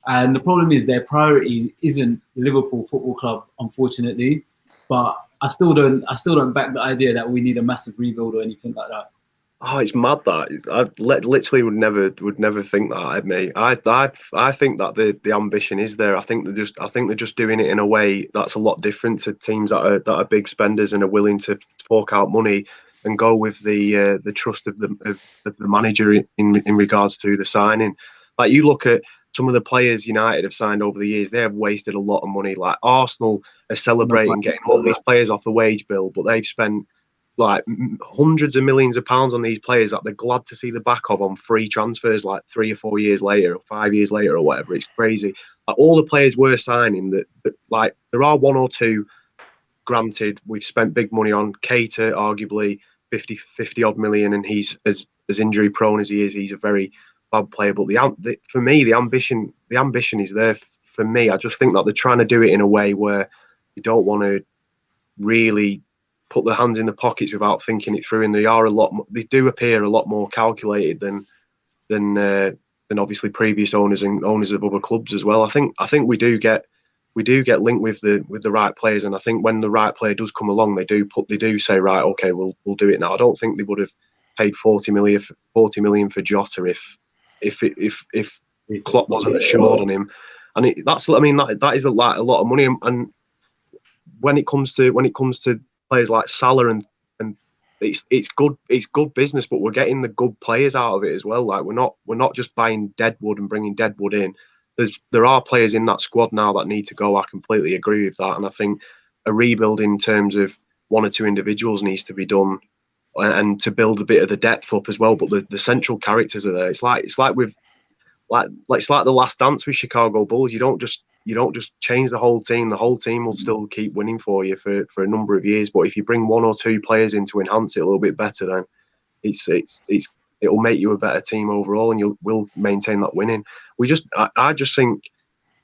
And the problem is their priority isn't Liverpool Football Club, unfortunately. But I still don't back the idea that we need a massive rebuild or anything like that. Oh, it's mad that I literally would never think that, mate. I think that the ambition is there. I think they're just doing it in a way that's a lot different to teams that are big spenders and are willing to fork out money and go with the trust of the manager in regards to the signing. Like you look at some of the players United have signed over the years, they have wasted a lot of money. Like Arsenal are celebrating getting all these players off the wage bill, but they've spent like hundreds of millions of pounds on these players that they're glad to see the back of on free transfers like 3 or 4 years later or 5 years later or whatever. It's crazy. Like all the players we're signing that like there are one or two, granted, we've spent big money on. Keita, arguably 50 odd million, and he's as injury prone as he is, he's a very bad player. But for me, the ambition is there. For me, I just think that they're trying to do it in a way where you don't want to really put their hands in the pockets without thinking it through, and they do appear a lot more calculated than obviously previous owners and owners of other clubs as well. I think we do get linked with the right players, and I think when the right player does come along, they do say, right, okay, we'll do it now. I don't think they would have paid 40 million for Jota if Klopp wasn't assured on him, and that is a lot of money. And when it comes to players like Salah and it's good business, but we're getting the good players out of it as well. Like we're not just buying deadwood and bringing deadwood in. There are players in that squad now that need to go. I completely agree with that, and I think a rebuild in terms of one or two individuals needs to be done, and to build a bit of the depth up as well. But the central characters are there. It's like the Last Dance with Chicago Bulls. You don't just change the whole team. The whole team will still keep winning for you for a number of years. But if you bring one or two players in to enhance it a little bit better, then it'll make you a better team overall, and will maintain that winning. I just think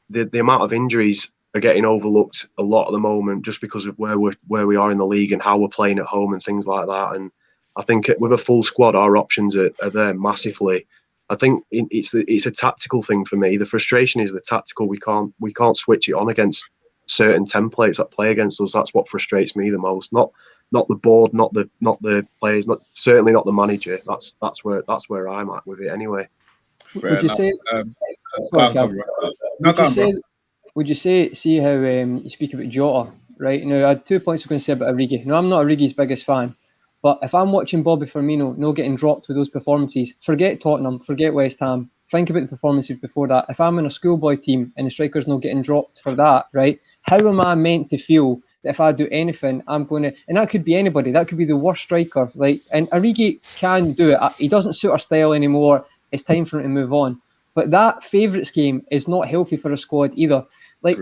the amount of injuries are getting overlooked a lot at the moment, just because of where we are in the league and how we're playing at home and things like that. And I think with a full squad, our options are there massively. I think it's a tactical thing for me. The frustration is the tactical. We can't switch it on against certain templates that play against us. That's what frustrates me the most. Not the board, not the players, certainly not the manager. That's where I'm at with it anyway. Would you say? Would you say? See how you speak about Jota, right? Now I had 2 points I was going to say about Origi. Now I'm not Origi's biggest fan. But if I'm watching Bobby Firmino not getting dropped with those performances, forget Tottenham, forget West Ham. Think about the performances before that. If I'm in a schoolboy team and the striker's not getting dropped for that, right? How am I meant to feel that if I do anything, I'm going to... And that could be anybody. That could be the worst striker. And Origi can do it. He doesn't suit our style anymore. It's time for him to move on. But that favourites game is not healthy for a squad either.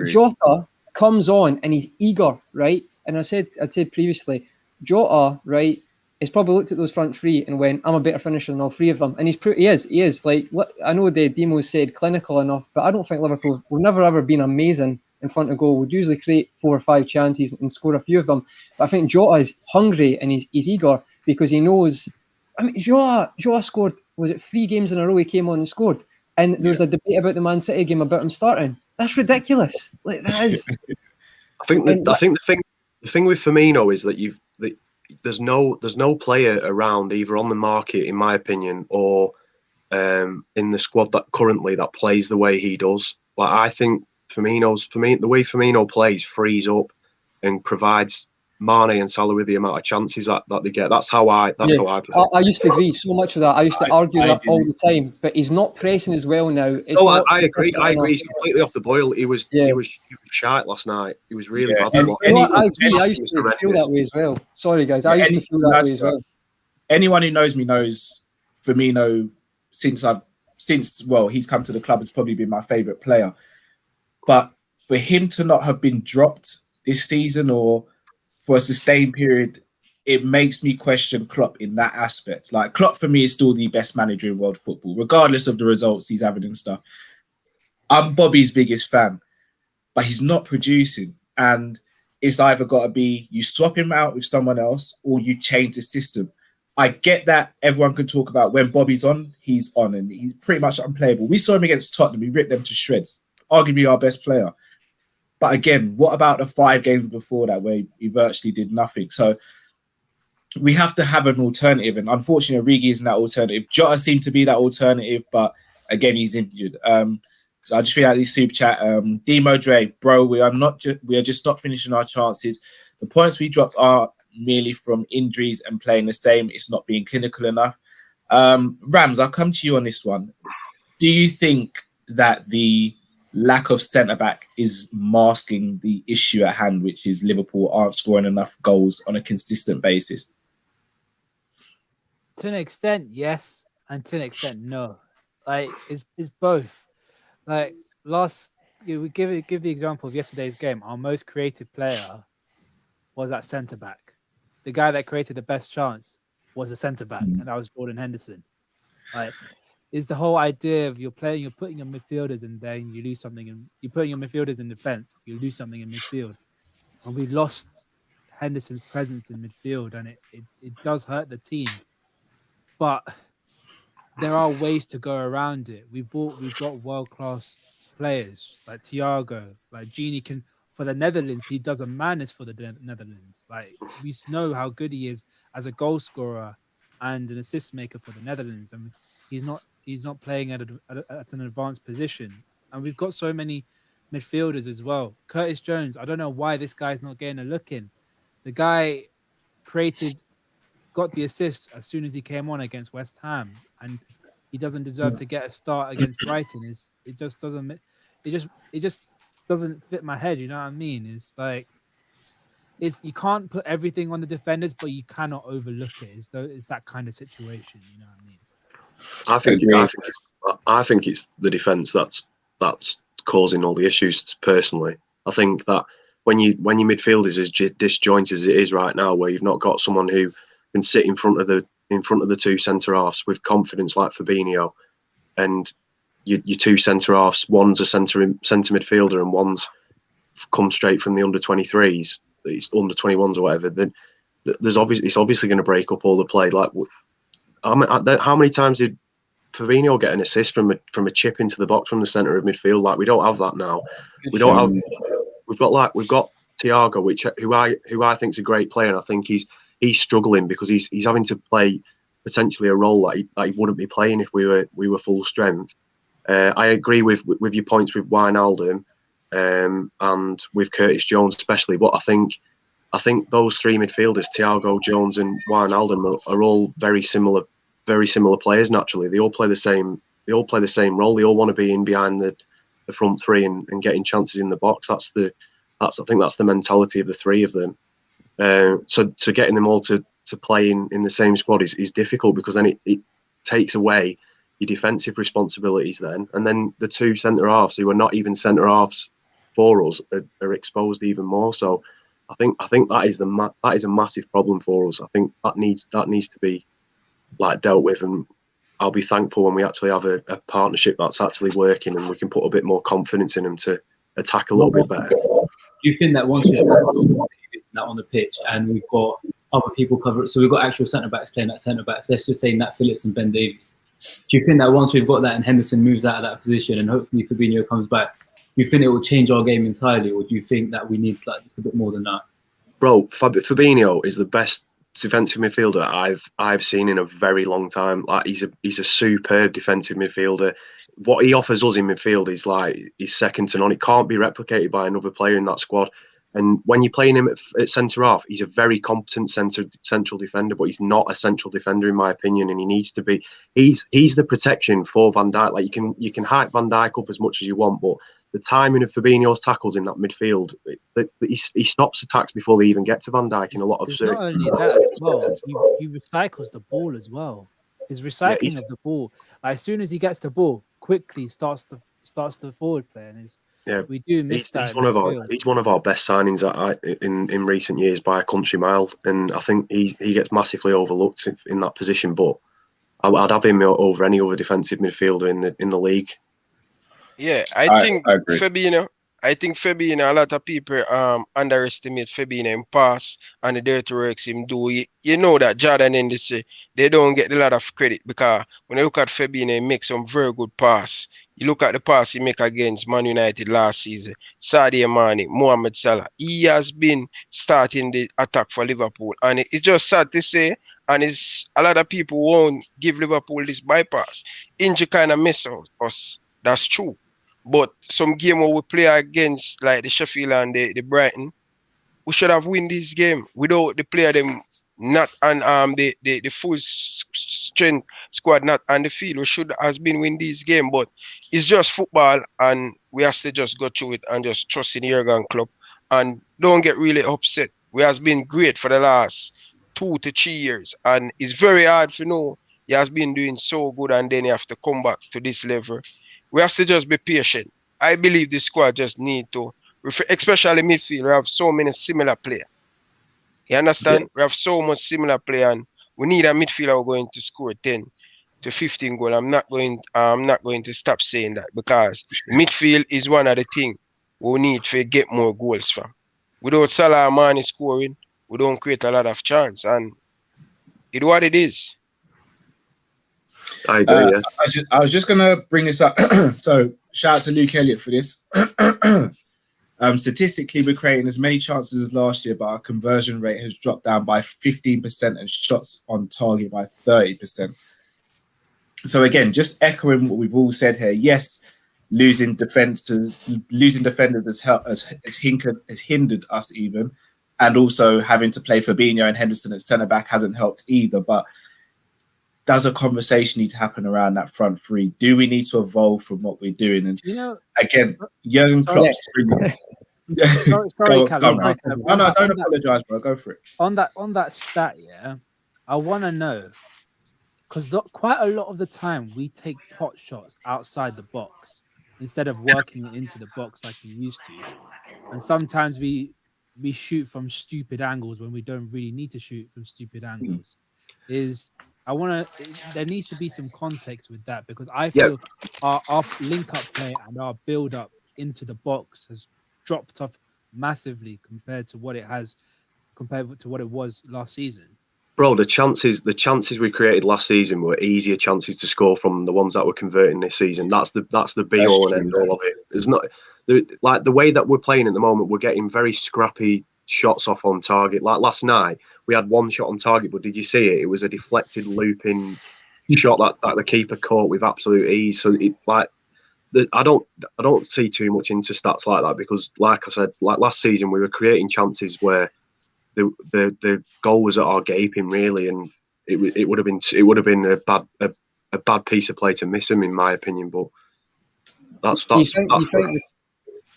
Jota comes on and he's eager, right? And I'd said previously, Jota, right, he's probably looked at those front three and went, I'm a better finisher than all three of them. And he is. I know the demo said clinical enough, but I don't think Liverpool, we've never ever been amazing in front of goal. We'd usually create 4 or 5 chances and score a few of them. But I think Jota is hungry and he's eager because he knows. I mean, Jota scored, was it 3 games in a row he came on and scored? And there was a debate about the Man City game about him starting. That's ridiculous. That is. I think the thing with Firmino is that there's no player around either on the market, in my opinion, or in the squad that currently that plays the way he does. I think the way Firmino plays frees up and provides Mane and Salah with the amount of chances that they get. That's how I perceive. I used to agree so much with that. I used to argue that all the time, but he's not pressing as well now. I agree. He's completely off the boil. He was shite last night. He was really bad. I agree. I used to feel that way as well. Sorry, guys. I used to feel that way as well. Anyone who knows me knows Firmino since he's come to the club, has probably been my favourite player. But for him to not have been dropped this season or for a sustained period, it makes me question Klopp in that aspect. Klopp for me is still the best manager in world football, regardless of the results he's having and stuff. I'm Bobby's biggest fan, but he's not producing. And it's either got to be you swap him out with someone else or you change the system. I get that everyone can talk about when Bobby's on, he's on, and he's pretty much unplayable. We saw him against Tottenham. He ripped them to shreds, arguably our best player. But again, what about the 5 games before that where he virtually did nothing? So we have to have an alternative. And unfortunately, Origi isn't that alternative. Jota seemed to be that alternative, but again, he's injured. So I just feel like this super chat. Demo Dre, bro, we are just not finishing our chances. The points we dropped are merely from injuries and playing the same. It's not being clinical enough. Rams, I'll come to you on this one. Do you think that the lack of centre-back is masking the issue at hand, which is Liverpool aren't scoring enough goals on a consistent basis? To an extent, yes, and to an extent, no. It's both. We give the example of yesterday's game. Our most creative player was at centre-back. The guy that created the best chance was a centre-back, and that was Jordan Henderson. Is the whole idea of you're putting your midfielders and then you lose something, and you're putting your midfielders in defence, you lose something in midfield. And we lost Henderson's presence in midfield, and it does hurt the team. But there are ways to go around it. We've got world-class players like Thiago, like Gini can for the Netherlands. He does a madness for the Netherlands. Like we know how good he is as a goal scorer and an assist maker for the Netherlands. I mean, he's not playing at an advanced position, and we've got so many midfielders as well. Curtis Jones, I don't know why this guy's not getting a look in. The guy got the assist as soon as he came on against West Ham, and he doesn't deserve to get a start against Brighton. It just doesn't fit my head. You know what I mean? It's like you can't put everything on the defenders, but you cannot overlook it. It's that kind of situation. You know what I mean? I think it's the defence that's causing all the issues. Personally, I think that when your midfield is as disjointed as it is right now, where you've not got someone who can sit in front of the two centre halves with confidence like Fabinho, and your two centre halves, one's a centre midfielder and one's come straight from the under 23s, it's under 21s or whatever. Then it's obviously going to break up all the play. Like how many times did Fabinho get an assist from a chip into the box from the centre of midfield? Like we don't have that now. We've got Thiago, who I think is a great player, and I think he's struggling because he's having to play potentially a role that he wouldn't be playing if we were full strength. I agree with your points with Wijnaldum and with Curtis Jones especially, but I think those three midfielders, Thiago, Jones, and Wijnaldum, are all very similar players. Naturally, they all play the same role. They all want to be in behind the front three and getting chances in the box. I think that's the mentality of the three of them. So getting them all to play in the same squad is difficult, because then it takes away your defensive responsibilities then, and then the two centre halves who are not even centre halves for us are exposed even more. So I think that is a massive problem for us. I think that needs to be like dealt with, and I'll be thankful when we actually have a partnership that's actually working and we can put a bit more confidence in them to attack a little bit better. Do you think that once we have that on the pitch and we've got other people cover it, so we've got actual centre backs playing at centre backs, let's just say Nat Phillips and Ben Davies, do you think that once we've got that and Henderson moves out of that position and hopefully Fabinho comes back, do you think it will change our game entirely, or do you think that we need like just a bit more than that? Bro, Fabinho is the best defensive midfielder I've seen in a very long time. Like he's a superb defensive midfielder. What he offers us in midfield is second to none. It can't be replicated by another player in that squad. And when you're playing him at centre half, he's a very competent central defender, but he's not a central defender in my opinion, and he needs to be. He's the protection for Van Dijk. Like you can hype Van Dijk up as much as you want, but the timing of Fabinho's tackles in that midfield, he stops attacks before they even get to Van Dijk in a lot of circumstances. Not only that as well, he recycles the ball as well. His recycling of the ball, like, as soon as he gets the ball, quickly starts the forward play, and we do miss that. He's one of our best signings in recent years by a country mile, and I think he gets massively overlooked in that position. But I'd have him over any other defensive midfielder in the league. Yeah, I think Fabinho. I think Fabinho, a lot of people underestimate Fabinho in pass and the dirty works him do. You know that Jordan and they don't get a lot of credit, because when you look at Fabinho, he makes some very good pass. You look at the pass he make against Man United last season, Sadio Mane, Mohamed Salah. He has been starting the attack for Liverpool, and it's just sad to say, and a lot of people won't give Liverpool this bypass. Injury kind of mess us. That's true. But some game where we play against like the Sheffield and the Brighton, we should have win this game without the player them not and the full strength squad not on the field. We should have been win this game, but it's just football, and we have to just go through it and just trust in Jurgen Klopp and don't get really upset. We has been great for the last 2 to 3 years, and it's very hard to know he has been doing so good and then you have to come back to this level. We have to just be patient. I believe the squad just need to, especially midfield, we have so many similar players. You understand? Yeah. We have so much similar player, and we need a midfielder who going to score 10 to 15 goals. I'm not going to stop saying that, because midfield is one of the things we need to get more goals from. Without Salah and Mane scoring, we don't create a lot of chance, and it's what it is. I agree. Yeah. I was just gonna bring this up. So shout out to Luke Elliott for this. Statistically, we're creating as many chances as last year, but our conversion rate has dropped down by 15% and shots on target by 30%. So again, just echoing what we've all said here. Yes, losing defenders has hindered us even, and also having to play Fabinho and Henderson at centre back hasn't helped either. But does a conversation need to happen around that front three? Do we need to evolve from what we're doing? And again, Jurgen Klopp. Sorry, Callum. No, don't apologise, bro. Go for it. On that stat, yeah, I want to know, because quite a lot of the time we take pot shots outside the box instead of working it into the box like we used to, and sometimes we shoot from stupid angles when we don't really need to shoot from stupid angles. There needs to be some context with that, because I feel our link-up play and our build-up into the box has dropped off massively compared to what it was last season. Bro, the chances we created last season were easier chances to score from the ones that we're converting this season. That's the be all and end all of it. There's not like the way that we're playing at the moment. We're getting very scrappy shots off on target. Like last night, we had one shot on target, but did you see it? It was a deflected, looping shot that the keeper caught with absolute ease. So I don't see too much into stats like that, because, like I said, like last season, we were creating chances where the goal was at our gaping really, and it would have been a bad piece of play to miss him, in my opinion. But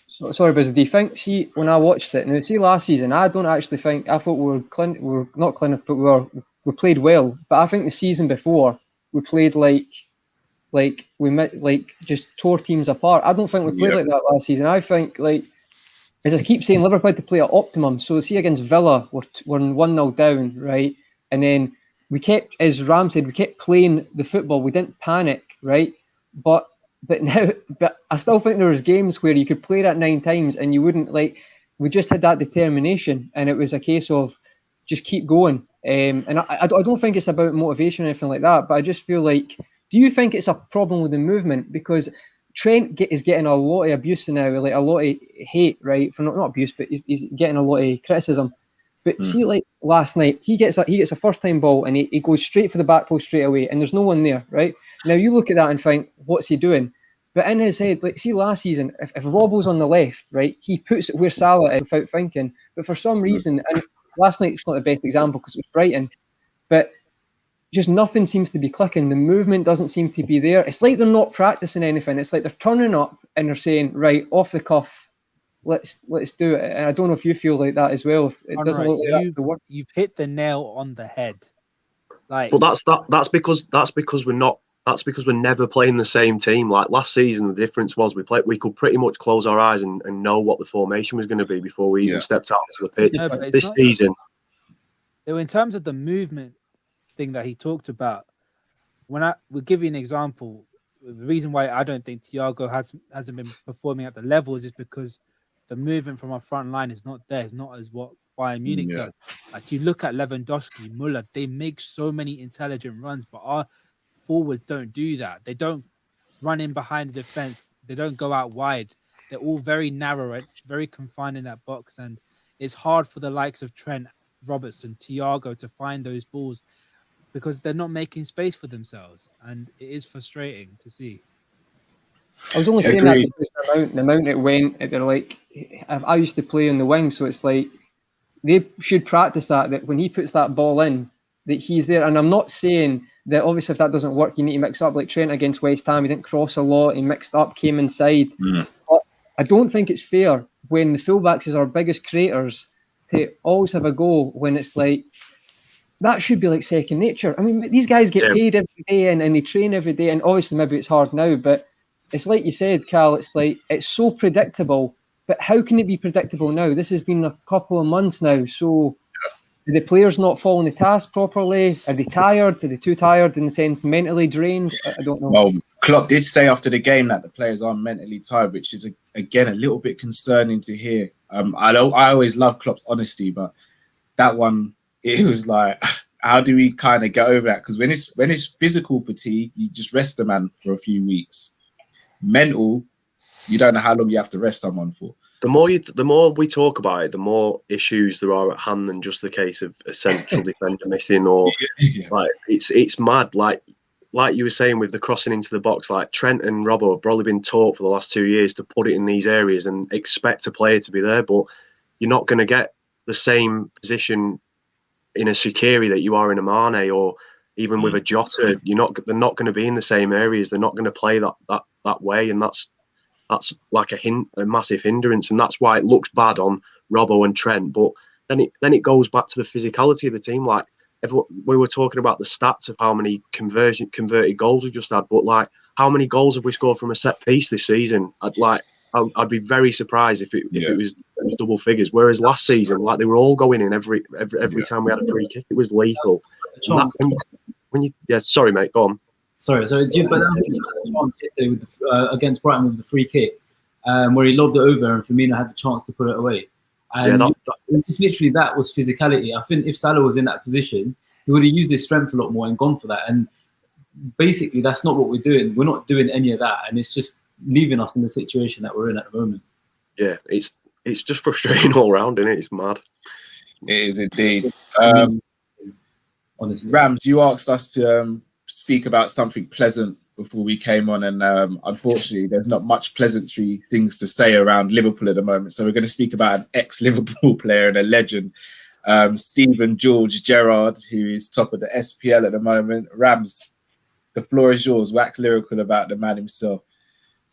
sorry, Buzz, do you think, see, when I watched it, and see last season, I don't actually think, I thought we were not clinical, but we played well. But I think the season before we played like we met, like just tore teams apart. I don't think we played like that last season. I think, like, as I keep saying, Liverpool had to play at optimum. So see, against Villa, we're 1-0 down, right? And then we kept, as Ram said, we kept playing the football. We didn't panic, right? But I still think there was games where you could play that 9 times and you wouldn't, like, we just had that determination, and it was a case of just keep going. And I don't think it's about motivation or anything like that, but I just feel like, do you think it's a problem with the movement? Because Trent is getting a lot of abuse now, like a lot of hate, right? For not abuse, but he's getting a lot of criticism. But see, like last night, he gets a first-time ball and he goes straight for the back post straight away, and there's no one there, right? Now you look at that and think, what's he doing? But in his head, like, see, last season, if Robbo's on the left, right, he puts it where Salah is without thinking. But for some reason, and last night it's not the best example because it was Brighton, but just nothing seems to be clicking. The movement doesn't seem to be there. It's like they're not practicing anything. It's like they're turning up and they're saying, right, off the cuff, let's do it. And I don't know if you feel like that as well. If it doesn't look like that's the work. You've hit the nail on the head. Like, but that's because we're not. That's because we're never playing the same team. Like last season, the difference was we could pretty much close our eyes and know what the formation was going to be before we even stepped out onto the pitch. No, this season, in terms of the movement thing that he talked about, we'll give you an example. The reason why I don't think Thiago hasn't been performing at the levels is because the movement from our front line is not there. It's not as what Bayern Munich does. Like, you look at Lewandowski, Müller, they make so many intelligent runs, but our forwards don't do that. They don't run in behind the defense. They don't go out wide. They're all very narrow, very confined in that box, and it's hard for the likes of Trent, Robertson, Thiago to find those balls because they're not making space for themselves, and it is frustrating to see. I was only saying that because the amount it went, they're like, I used to play on the wing, so it's like they should practice that when he puts that ball in, that he's there. And I'm not saying that obviously if that doesn't work, you need to mix up. Like Trent against West Ham, he didn't cross a lot, he mixed up, came inside. But I don't think it's fair when the fullbacks is our biggest creators to always have a go when it's like, that should be like second nature. I mean, these guys get paid every day and they train every day, and obviously maybe it's hard now, but it's like you said, Cal, it's like, it's so predictable, but how can it be predictable now? This has been a couple of months now, so are the players not following the task properly? Are they tired? Are they too tired in the sense mentally drained? I don't know. Well, Klopp did say after the game that the players are mentally tired, which is, again, a little bit concerning to hear. I always love Klopp's honesty, but that one, it was like, how do we kind of get over that? Because when it's physical fatigue, you just rest the man for a few weeks. Mental, you don't know how long you have to rest someone for. The more we talk about it, the more issues there are at hand than just the case of a central defender missing, or like it's mad. Like you were saying with the crossing into the box, like Trent and Robbo have probably been taught for the last 2 years to put it in these areas and expect a player to be there, but you're not going to get the same position in a Shaqiri that you are in a Mane, or even with a Jota. They're not going to be in the same areas. They're not going to play that way, and that's like a massive hindrance, and that's why it looks bad on Robbo and Trent. But then it goes back to the physicality of the team. Like we were talking about the stats of how many converted goals we just had, but like how many goals have we scored from a set piece this season? I'd be very surprised if it was double figures. Whereas last season, like they were all going in every time we had a free kick, it was lethal. Sorry mate, go on. Sorry, but yesterday with against Brighton with the free kick, where he lobbed it over and Firmino had the chance to put it away. And just literally that was physicality. I think if Salah was in that position, he would have used his strength a lot more and gone for that. And basically, that's not what we're doing. We're not doing any of that, and it's just leaving us in the situation that we're in at the moment. Yeah, it's just frustrating all round, isn't it? It's mad. It is indeed. Honestly, Rams, you asked us to speak about something pleasant before we came on, and unfortunately there's not much pleasantry things to say around Liverpool at the moment, so we're going to speak about an ex-Liverpool player and a legend, Stephen George Gerrard, who is top of the SPL at the moment. Rams, the floor is yours. Wax lyrical about the man himself.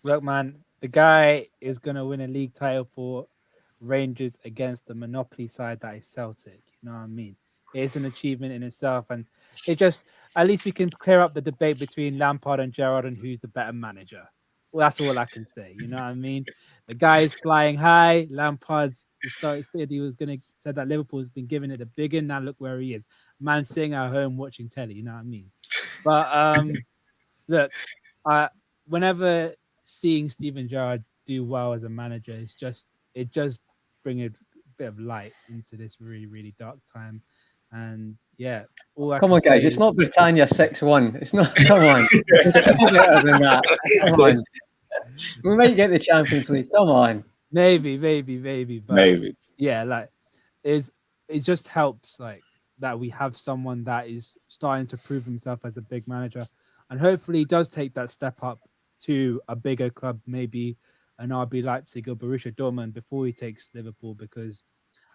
Look, man, the guy is going to win a league title for Rangers against the monopoly side that is Celtic. You know what I mean? It is an achievement in itself, and it just, at least we can clear up the debate between Lampard and Gerrard and who's the better manager. Well, that's all I can say. You know what I mean? The guy is flying high. Lampard's said he was going to said that Liverpool's been giving it a big in. Now look where he is. Man sitting at home watching telly. You know what I mean? But look, whenever seeing Steven Gerrard do well as a manager, it just brings a bit of light into this really, really dark time. And yeah, come on, guys! It's not Britannia 6-1. It's not. Come on, it's better than that. Come on, we might get the Champions League. Come on, maybe. But Maybe. Yeah, like it just helps like that we have someone that is starting to prove himself as a big manager, and hopefully he does take that step up to a bigger club, maybe an RB Leipzig or Borussia Dortmund before he takes Liverpool, because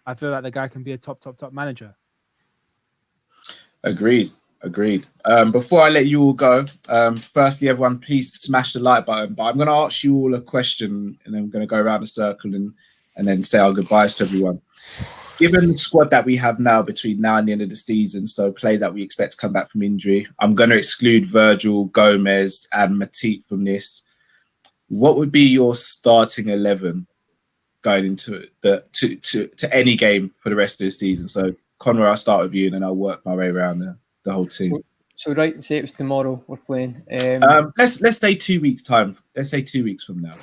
I feel like the guy can be a top manager. Agreed. Before I let you all go, firstly, everyone, please smash the like button. But I'm going to ask you all a question, and then I'm going to go around the circle and then say our goodbyes to everyone. Given the squad that we have now between now and the end of the season, so players that we expect to come back from injury, I'm going to exclude Virgil, Gomez, and Matip from this. What would be your starting 11 going into to any game for the rest of the season? So, Conor, I'll start with you, and then I'll work my way around the whole team. So right, say it was tomorrow we're playing. Let's say 2 weeks time. Let's say 2 weeks from now,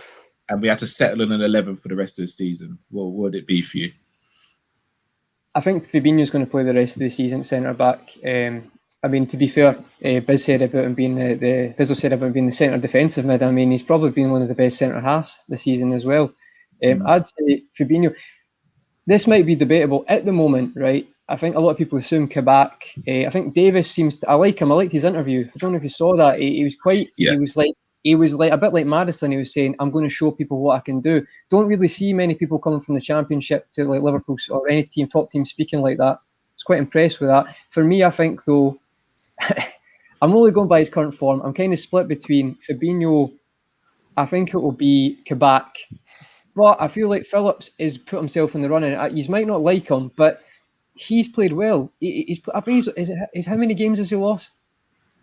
and we had to settle on an 11 for the rest of the season. What would it be for you? I think Fabinho's going to play the rest of the season centre back. I mean, to be fair, Biz said about him being Bizzle said about being the centre defensive mid. I mean, he's probably been one of the best centre halves this season as well. I'd say Fabinho. This might be debatable at the moment, right? I think a lot of people assume Kabak. I think Davis seems to. I like him. I liked his interview. I don't know if you saw that. He was quite. Yeah. He was like a bit like Maddison. He was saying, "I'm going to show people what I can do." Don't really see many people coming from the Championship to like Liverpool or any top team speaking like that. I was quite impressed with that. For me, I think though, I'm only going by his current form. I'm kind of split between Fabinho. I think it will be Kabak, but I feel like Phillips has put himself in the running. You might not like him, but he's played well. I think he's how many games has he lost?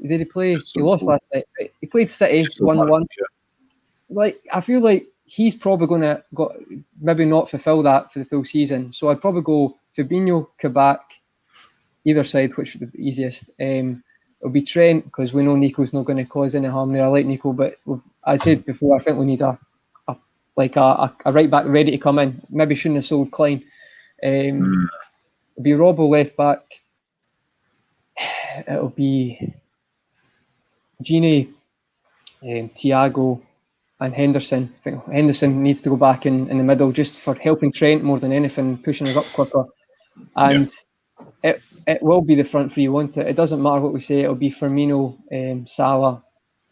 Did he play? He lost last night. He played City 1-1. Like I feel like he's probably going to maybe not fulfil that for the full season. So I'd probably go Fabinho, Kabak, either side, which would be the easiest. It'll be Trent because we know Nico's not going to cause any harm there. I like Nico, but I said before, I think we need a right back ready to come in. Maybe shouldn't have sold Klein. be Robbo left back. It'll be Gini, Thiago, and Henderson. I think Henderson needs to go back in the middle just for helping Trent more than anything, pushing us up quicker. And it will be the front three, won't it? It doesn't matter what we say. It'll be Firmino, Salah,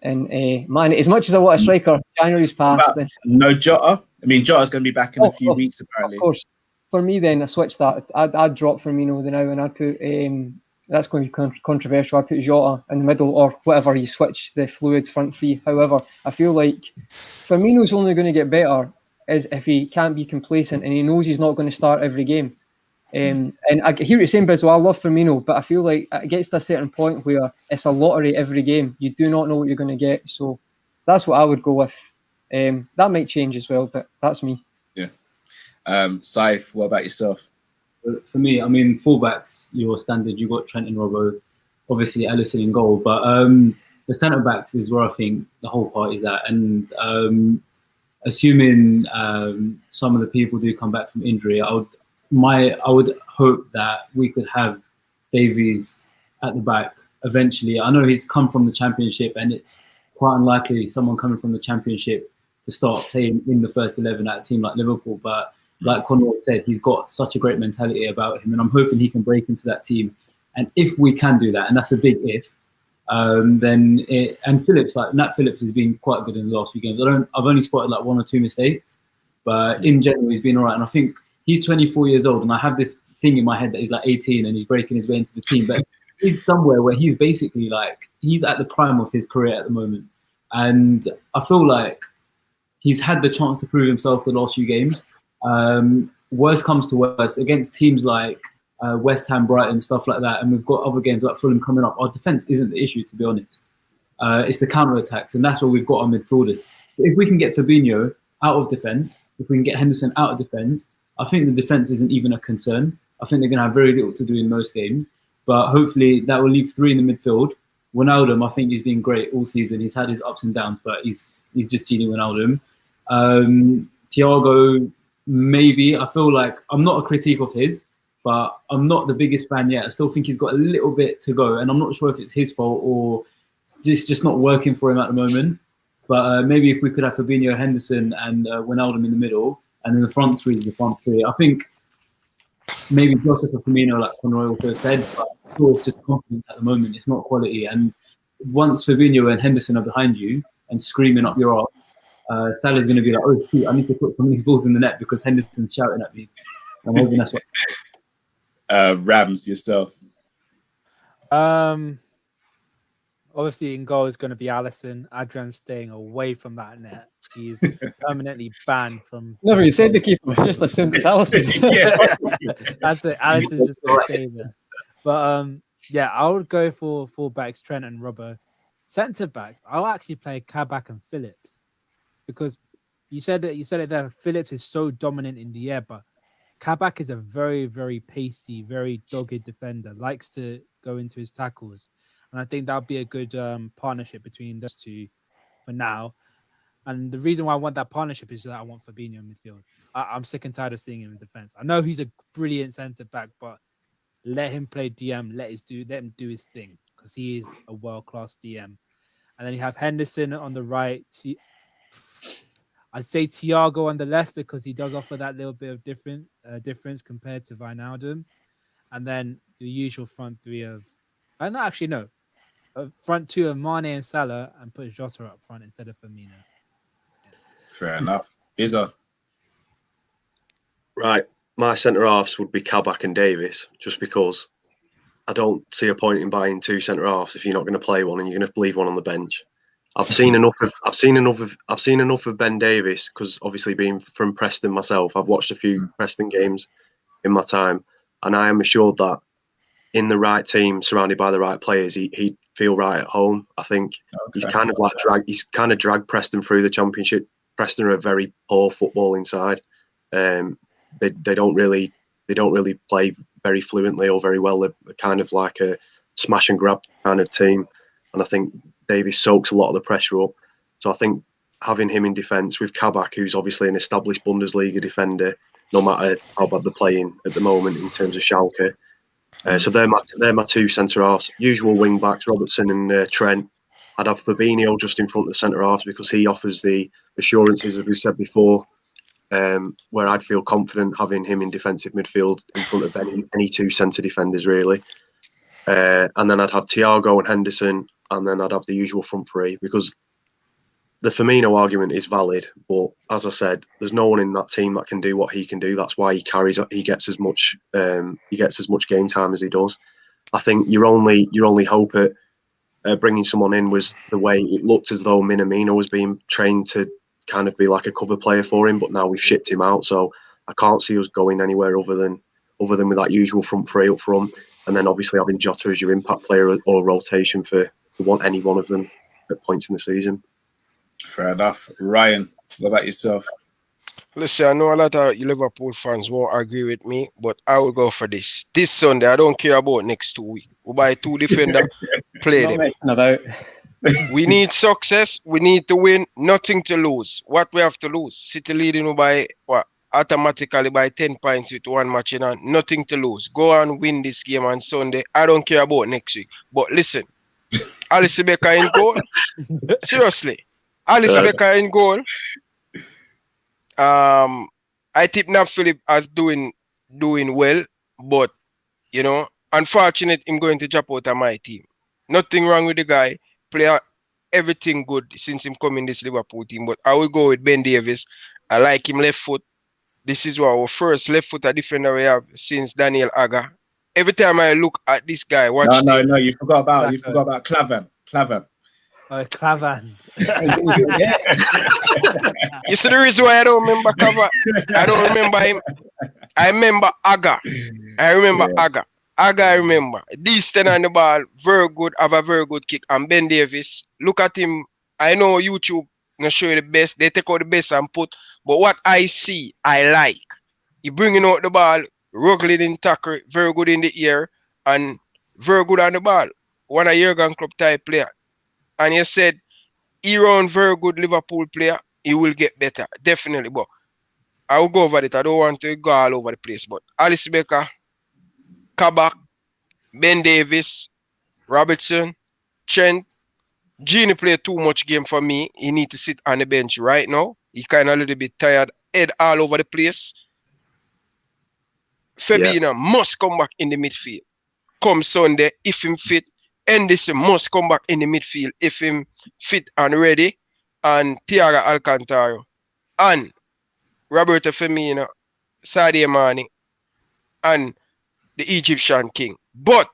and man. As much as I want a striker, January's passed. No Jota. I mean, Jota's going to be back in a few weeks, apparently. Of course. For me, then I switch that. I'd drop Firmino now, and I'd put. That's going to be controversial. I put Jota in the middle, or whatever. You switch the fluid front three. However, I feel like Firmino's only going to get better is if he can't be complacent and he knows he's not going to start every game. And I hear what you're saying, Biz. Well, I love Firmino, but I feel like it gets to a certain point where it's a lottery every game. You do not know what you're going to get. So that's what I would go with. That might change as well, but that's me. Yeah. Saif, what about yourself? For me, I mean, fullbacks, your standard, you got Trent and Robbo, obviously Alisson in goal, but the centre backs is where I think the whole party's at. And assuming some of the people do come back from injury, I would hope that we could have Davies at the back eventually. I know he's come from the Championship, and it's quite unlikely someone coming from the Championship to start playing in the first 11 at a team like Liverpool, but like Conor said, he's got such a great mentality about him, and I'm hoping he can break into that team. And if we can do that, and that's a big if, and Phillips, like Nat Phillips, has been quite good in the last few games. I've only spotted like 1 or 2 mistakes, but in general, he's been all right. And I think he's 24 years old, and I have this thing in my head that he's like 18 and he's breaking his way into the team. But he's somewhere where he's basically like, he's at the prime of his career at the moment. And I feel like he's had the chance to prove himself the last few games. Worst comes to worst, against teams like West Ham, Brighton, stuff like that, and we've got other games like Fulham coming up, our defence isn't the issue, to be honest. It's the counter-attacks, and that's where we've got our midfielders. So if we can get Fabinho out of defence, if we can get Henderson out of defence, I think the defence isn't even a concern. I think they're going to have very little to do in most games, but hopefully that will leave 3 in the midfield. Wijnaldum, I think he's been great all season. He's had his ups and downs, but he's just Gini Wijnaldum. Thiago, maybe. I feel like I'm not a critique of his, but I'm not the biggest fan yet. I still think he's got a little bit to go, and I'm not sure if it's his fault or it's just not working for him at the moment. But maybe if we could have Fabinho, Henderson, and Wijnaldum in the middle, and then the front three is the front three. I think maybe Jota for Firmino, like Conroy also said, but it's just confidence at the moment. It's not quality. And once Fabinho and Henderson are behind you and screaming up your arse, Salah's going to be like, oh, shoot, I need to put some of these balls in the net because Henderson's shouting at me. I'm hoping that's what. Rams, yourself. Obviously, in goal is going to be Alisson. Adrian's staying away from that net. He's permanently banned from. Never you said the keeper. I just assumed it's Alisson. Yeah, that's it. Alisson's just going to stay there. But yeah, I would go for fullbacks, Trent and Robbo. Centre backs, I'll actually play Kabak and Phillips, because you said it there. Phillips is so dominant in the air, but Kabak is a very, very pacey, very dogged defender. Likes to go into his tackles. And I think that would be a good partnership between those two for now. And the reason why I want that partnership is that I want Fabinho in midfield. I'm sick and tired of seeing him in defence. I know he's a brilliant centre-back, but let him play DM. Let him do his thing, because he is a world-class DM. And then you have Henderson on the right. I'd say Thiago on the left, because he does offer that little bit of difference compared to Wijnaldum. And then the usual front three of... front two of Mane and Salah, and put Jota up front instead of Firmino. Fair enough. Bizarre. Right. My centre-halves would be Kabak and Davis, just because I don't see a point in buying 2 centre-halves if you're not going to play one and you're going to leave one on the bench. I've seen enough of Ben Davis, because obviously being from Preston myself, I've watched a few Preston games in my time, and I am assured that in the right team, surrounded by the right players, he'd feel right at home. I think he's kind of dragged Preston through the Championship. Preston are a very poor footballing side. They don't really play very fluently or very well. They're kind of like a smash and grab kind of team, and I think Davies soaks a lot of the pressure up. So I think having him in defence with Kabak, who's obviously an established Bundesliga defender, no matter how bad they're playing at the moment in terms of Schalke. So they're my two centre halves. Usual wing backs, Robertson and Trent. I'd have Fabinho just in front of the centre halves because he offers the assurances, as we said before, where I'd feel confident having him in defensive midfield in front of any two centre defenders really. And then I'd have Thiago and Henderson, and then I'd have the usual front three because the Firmino argument is valid, but as I said, there's no one in that team that can do what he can do. That's why he gets as much game time as he does. I think your only hope at bringing someone in was the way it looked as though Minamino was being trained to kind of be like a cover player for him, but now we've shipped him out, so I can't see us going anywhere other than with that usual front three up front, and then obviously having Jota as your impact player or rotation for any one of them at points in the season. Fair enough. Ryan, what about yourself? Listen, I know a lot of Liverpool fans won't agree with me, but I will go for this. This Sunday, I don't care about next 2 weeks. We'll buy 2 defenders, play them. About. We need success. We need to win. Nothing to lose. What we have to lose? City leading by automatically by 10 points with 1 match in hand. Nothing to lose. Go and win this game on Sunday. I don't care about next week. But listen, Alisson Becker in goal. Seriously. Alisson Becker in goal. I tip Nat Phillip as doing well, but unfortunate him going to drop out of my team. Nothing wrong with the guy. Play everything good since him coming this Liverpool team, but I will go with Ben Davies. I like him left foot. This is our first left footer defender we have since Daniel Agger. Every time I look at this guy, watch. No, you forgot about Clavan. Oh, Clavan. You see the reason why I don't remember Clavan? I don't remember him. I remember Agger. Agger, I remember. Decent on the ball, very good, have a very good kick. And Ben Davies, look at him. I know YouTube not show you the best. They take out the best and put. But what I see, I like. He bringing out the ball, ruggling in tackle, very good in the air, and very good on the ball. One of Jurgen Klopp type player. And you said, he run very good Liverpool player, he will get better, definitely. But I will go over it. I don't want to go all over the place. But Alisson Becker, Kabak, Ben Davies, Robertson, Trent, Gini play too much game for me. He need to sit on the bench right now. He kind of a little bit tired, head all over the place. Fabinho must come back in the midfield. Come Sunday, if him fit. Henderson must come back in the midfield if him fit and ready. And Thiago Alcantara. And Roberto Firmino, Sadio Mane, and the Egyptian king. But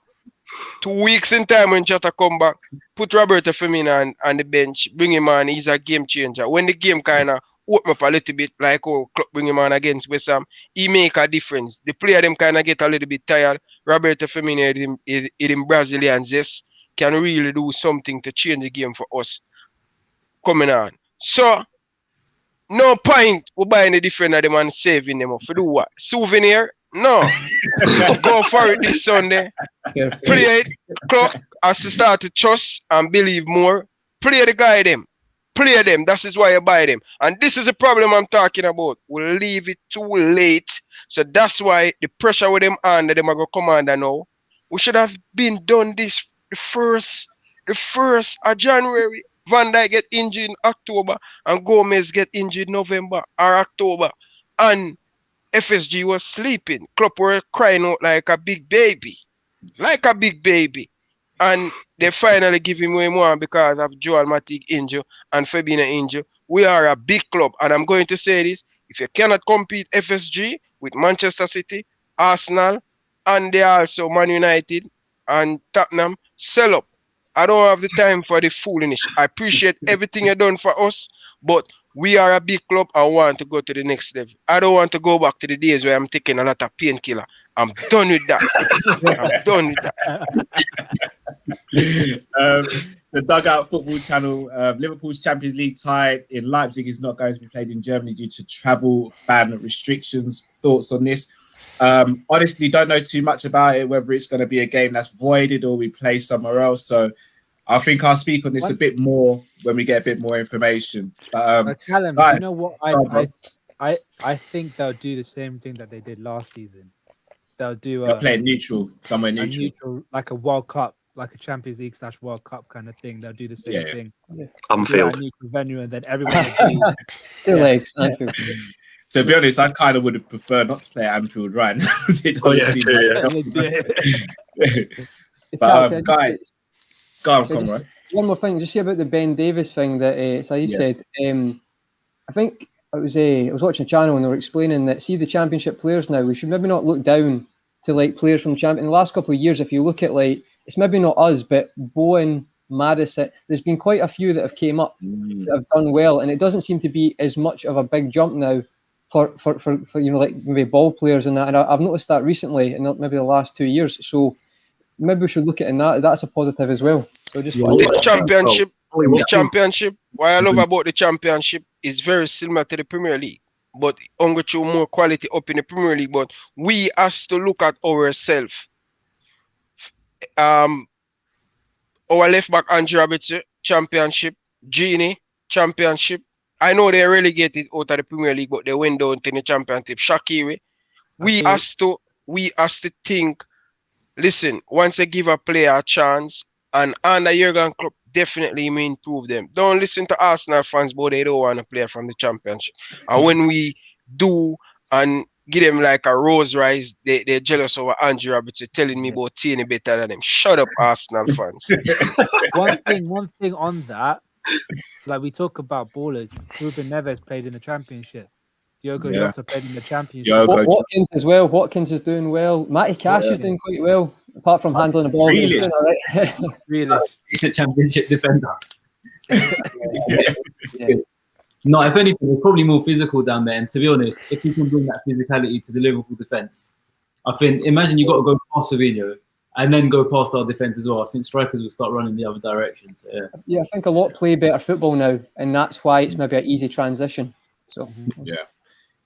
2 weeks in time when Jota come back, put Roberto Firmino on the bench, bring him on, he's a game changer. When the game kind of open up a little bit, like Klopp bring him on against West Ham, he make a difference. The player them kind of get a little bit tired. Roberto Firmino in Brazilian zest can really do something to change the game for us coming on. So, no point we buying the defender them and saving them up. For do what? Souvenir? No. Go for it this Sunday. Play it. Klopp has to start to trust and believe more. Play the guy them. Play them. That is why you buy them. And this is the problem I'm talking about. We'll leave it too late. So that's why the pressure with them on that them are going to come under now. We should have been done this the first of January. Van Dijk get injured in October and Gomez get injured November or October. And FSG was sleeping. Klopp were crying out like a big baby. And they finally give him away more because of Joel Matip injury and Fabinho injury. We are a big club. And I'm going to say this. If you cannot compete FSG with Manchester City, Arsenal, and they also Man United and Tottenham, sell up. I don't have the time for the foolishness. I appreciate everything you've done for us, but we are a big club. I want to go to the next level. I don't want to go back to the days where I'm taking a lot of painkiller. I'm done with that. The Dugout Football Channel, Liverpool's Champions League tie in Leipzig is not going to be played in Germany due to travel ban restrictions. Thoughts on this? Honestly, don't know too much about it, whether it's going to be a game that's voided or we play somewhere else. So I think I'll speak on this a bit more when we get a bit more information. Callum, you know what? I think they'll do the same thing that they did last season. They'll do They're playing neutral, somewhere a neutral. neutral, like a World Cup, like a Champions League / World Cup kind of thing. They'll do the same Yeah. thing. Anfield. Neutral venue, and then everyone will be, Two Yeah. legs. Anfield. To be honest, I kind of would have preferred not to play at Anfield right now. It Oh, don't yeah, seem true, like- Cal, But can I guys, just- go on, can I just- Conroy. one more thing, just see about the Ben Davies thing that Saeed Yeah. said. I think it was I was watching a channel and they were explaining that, see the Championship players now, we should maybe not look down to like players from Champion. In the last couple of years, if you look at like, it's maybe not us, but Bowen, Madison, there's been quite a few that have came up that have done well, and it doesn't seem to be as much of a big jump now for like maybe ball players and that. And I've noticed that recently in maybe the last 2 years. So maybe we should look at it in that. That's a positive as well. So just The championship, Hollywood. the championship. What I love about the championship is very similar to the Premier League, but only show more quality up in the Premier League. But we has to look at ourselves. Our left back Andrew Robertson, championship. Genie, championship. I know they relegated out of the Premier League, but they went down to the championship. Shaqiri. We has to think. Listen, once they give a player a chance, and under Jurgen Klopp, definitely may improve them. Don't listen to Arsenal fans, but they don't want to play from the championship. And when we do and give them like a rose rise, they're jealous of Andrew Robertson telling me about Tierney better than them. Shut up, Arsenal fans. one thing on that, like we talk about ballers, Ruben Neves played in the Championship. Diogo Jota played in the Championship. Watkins as well. Watkins is doing well. Matty Cash is doing quite well, apart from handling the ball. He's doing all right. Really? He's a Championship defender. Yeah. No, if anything, it's probably more physical down there. And to be honest, if you can bring that physicality to the Liverpool defence, I think, imagine you got to go past Fabinho and then go past our defence as well. I think strikers will start running the other direction. So, Yeah, I think a lot play better football now, and that's why it's maybe an easy transition. So Yeah,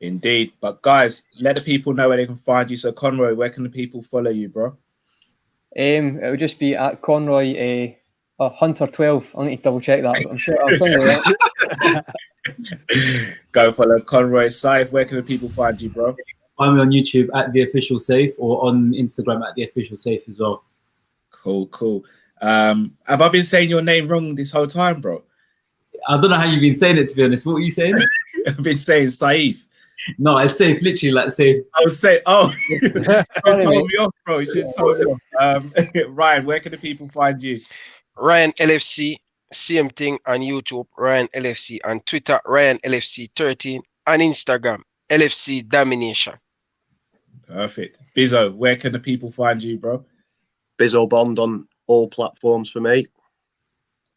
indeed. But guys, let the people know where they can find you. So Conroy, where can the people follow you, bro? it would just be at Conroy Hunter12. I'll need to double check that, but I'm sure I'll send you that. Go follow Conroy. Saif, where can the people find you, bro? find me on YouTube at The Official Safe, or on Instagram at The Official Safe as well. Cool. Have I been saying your name wrong this whole time, bro? I don't know how you've been saying it, to be honest. What were you saying? I've been saying Saif. No, it's Safe, literally like Safe. I was saying, oh, Sorry, told mate. me off, bro. You should have told me off. Ryan, where can the people find you? Ryan LFC, same thing on YouTube, Ryan LFC, on Twitter, Ryan LFC 13, on Instagram, LFC Domination. Perfect. Bizzo, where can the people find you, bro? Bizzo Bond on all platforms for me.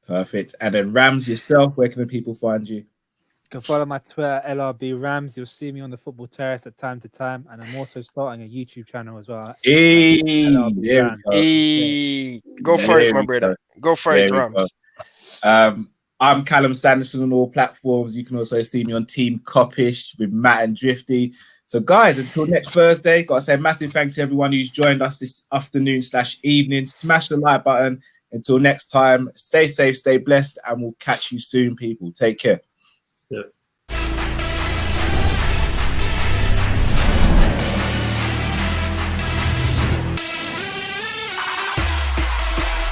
Perfect. And then Rams, yourself, where can the people find you? You can follow my Twitter, LRB Rams. You'll see me on the Football Terrace at time to time. And I'm also starting a YouTube channel as well. Hey, LRB there Rams. we go. Go for There it, my we brother. go. Go for There it, we Rams. go. I'm Callum Sanderson on all platforms. You can also see me on Team Coppish with Matt and Drifty. So, guys, until next Thursday, got to say a massive thank you to everyone who's joined us this afternoon/evening. Smash the like button. Until next time, stay safe, stay blessed, and we'll catch you soon, people. Take care. Yeah.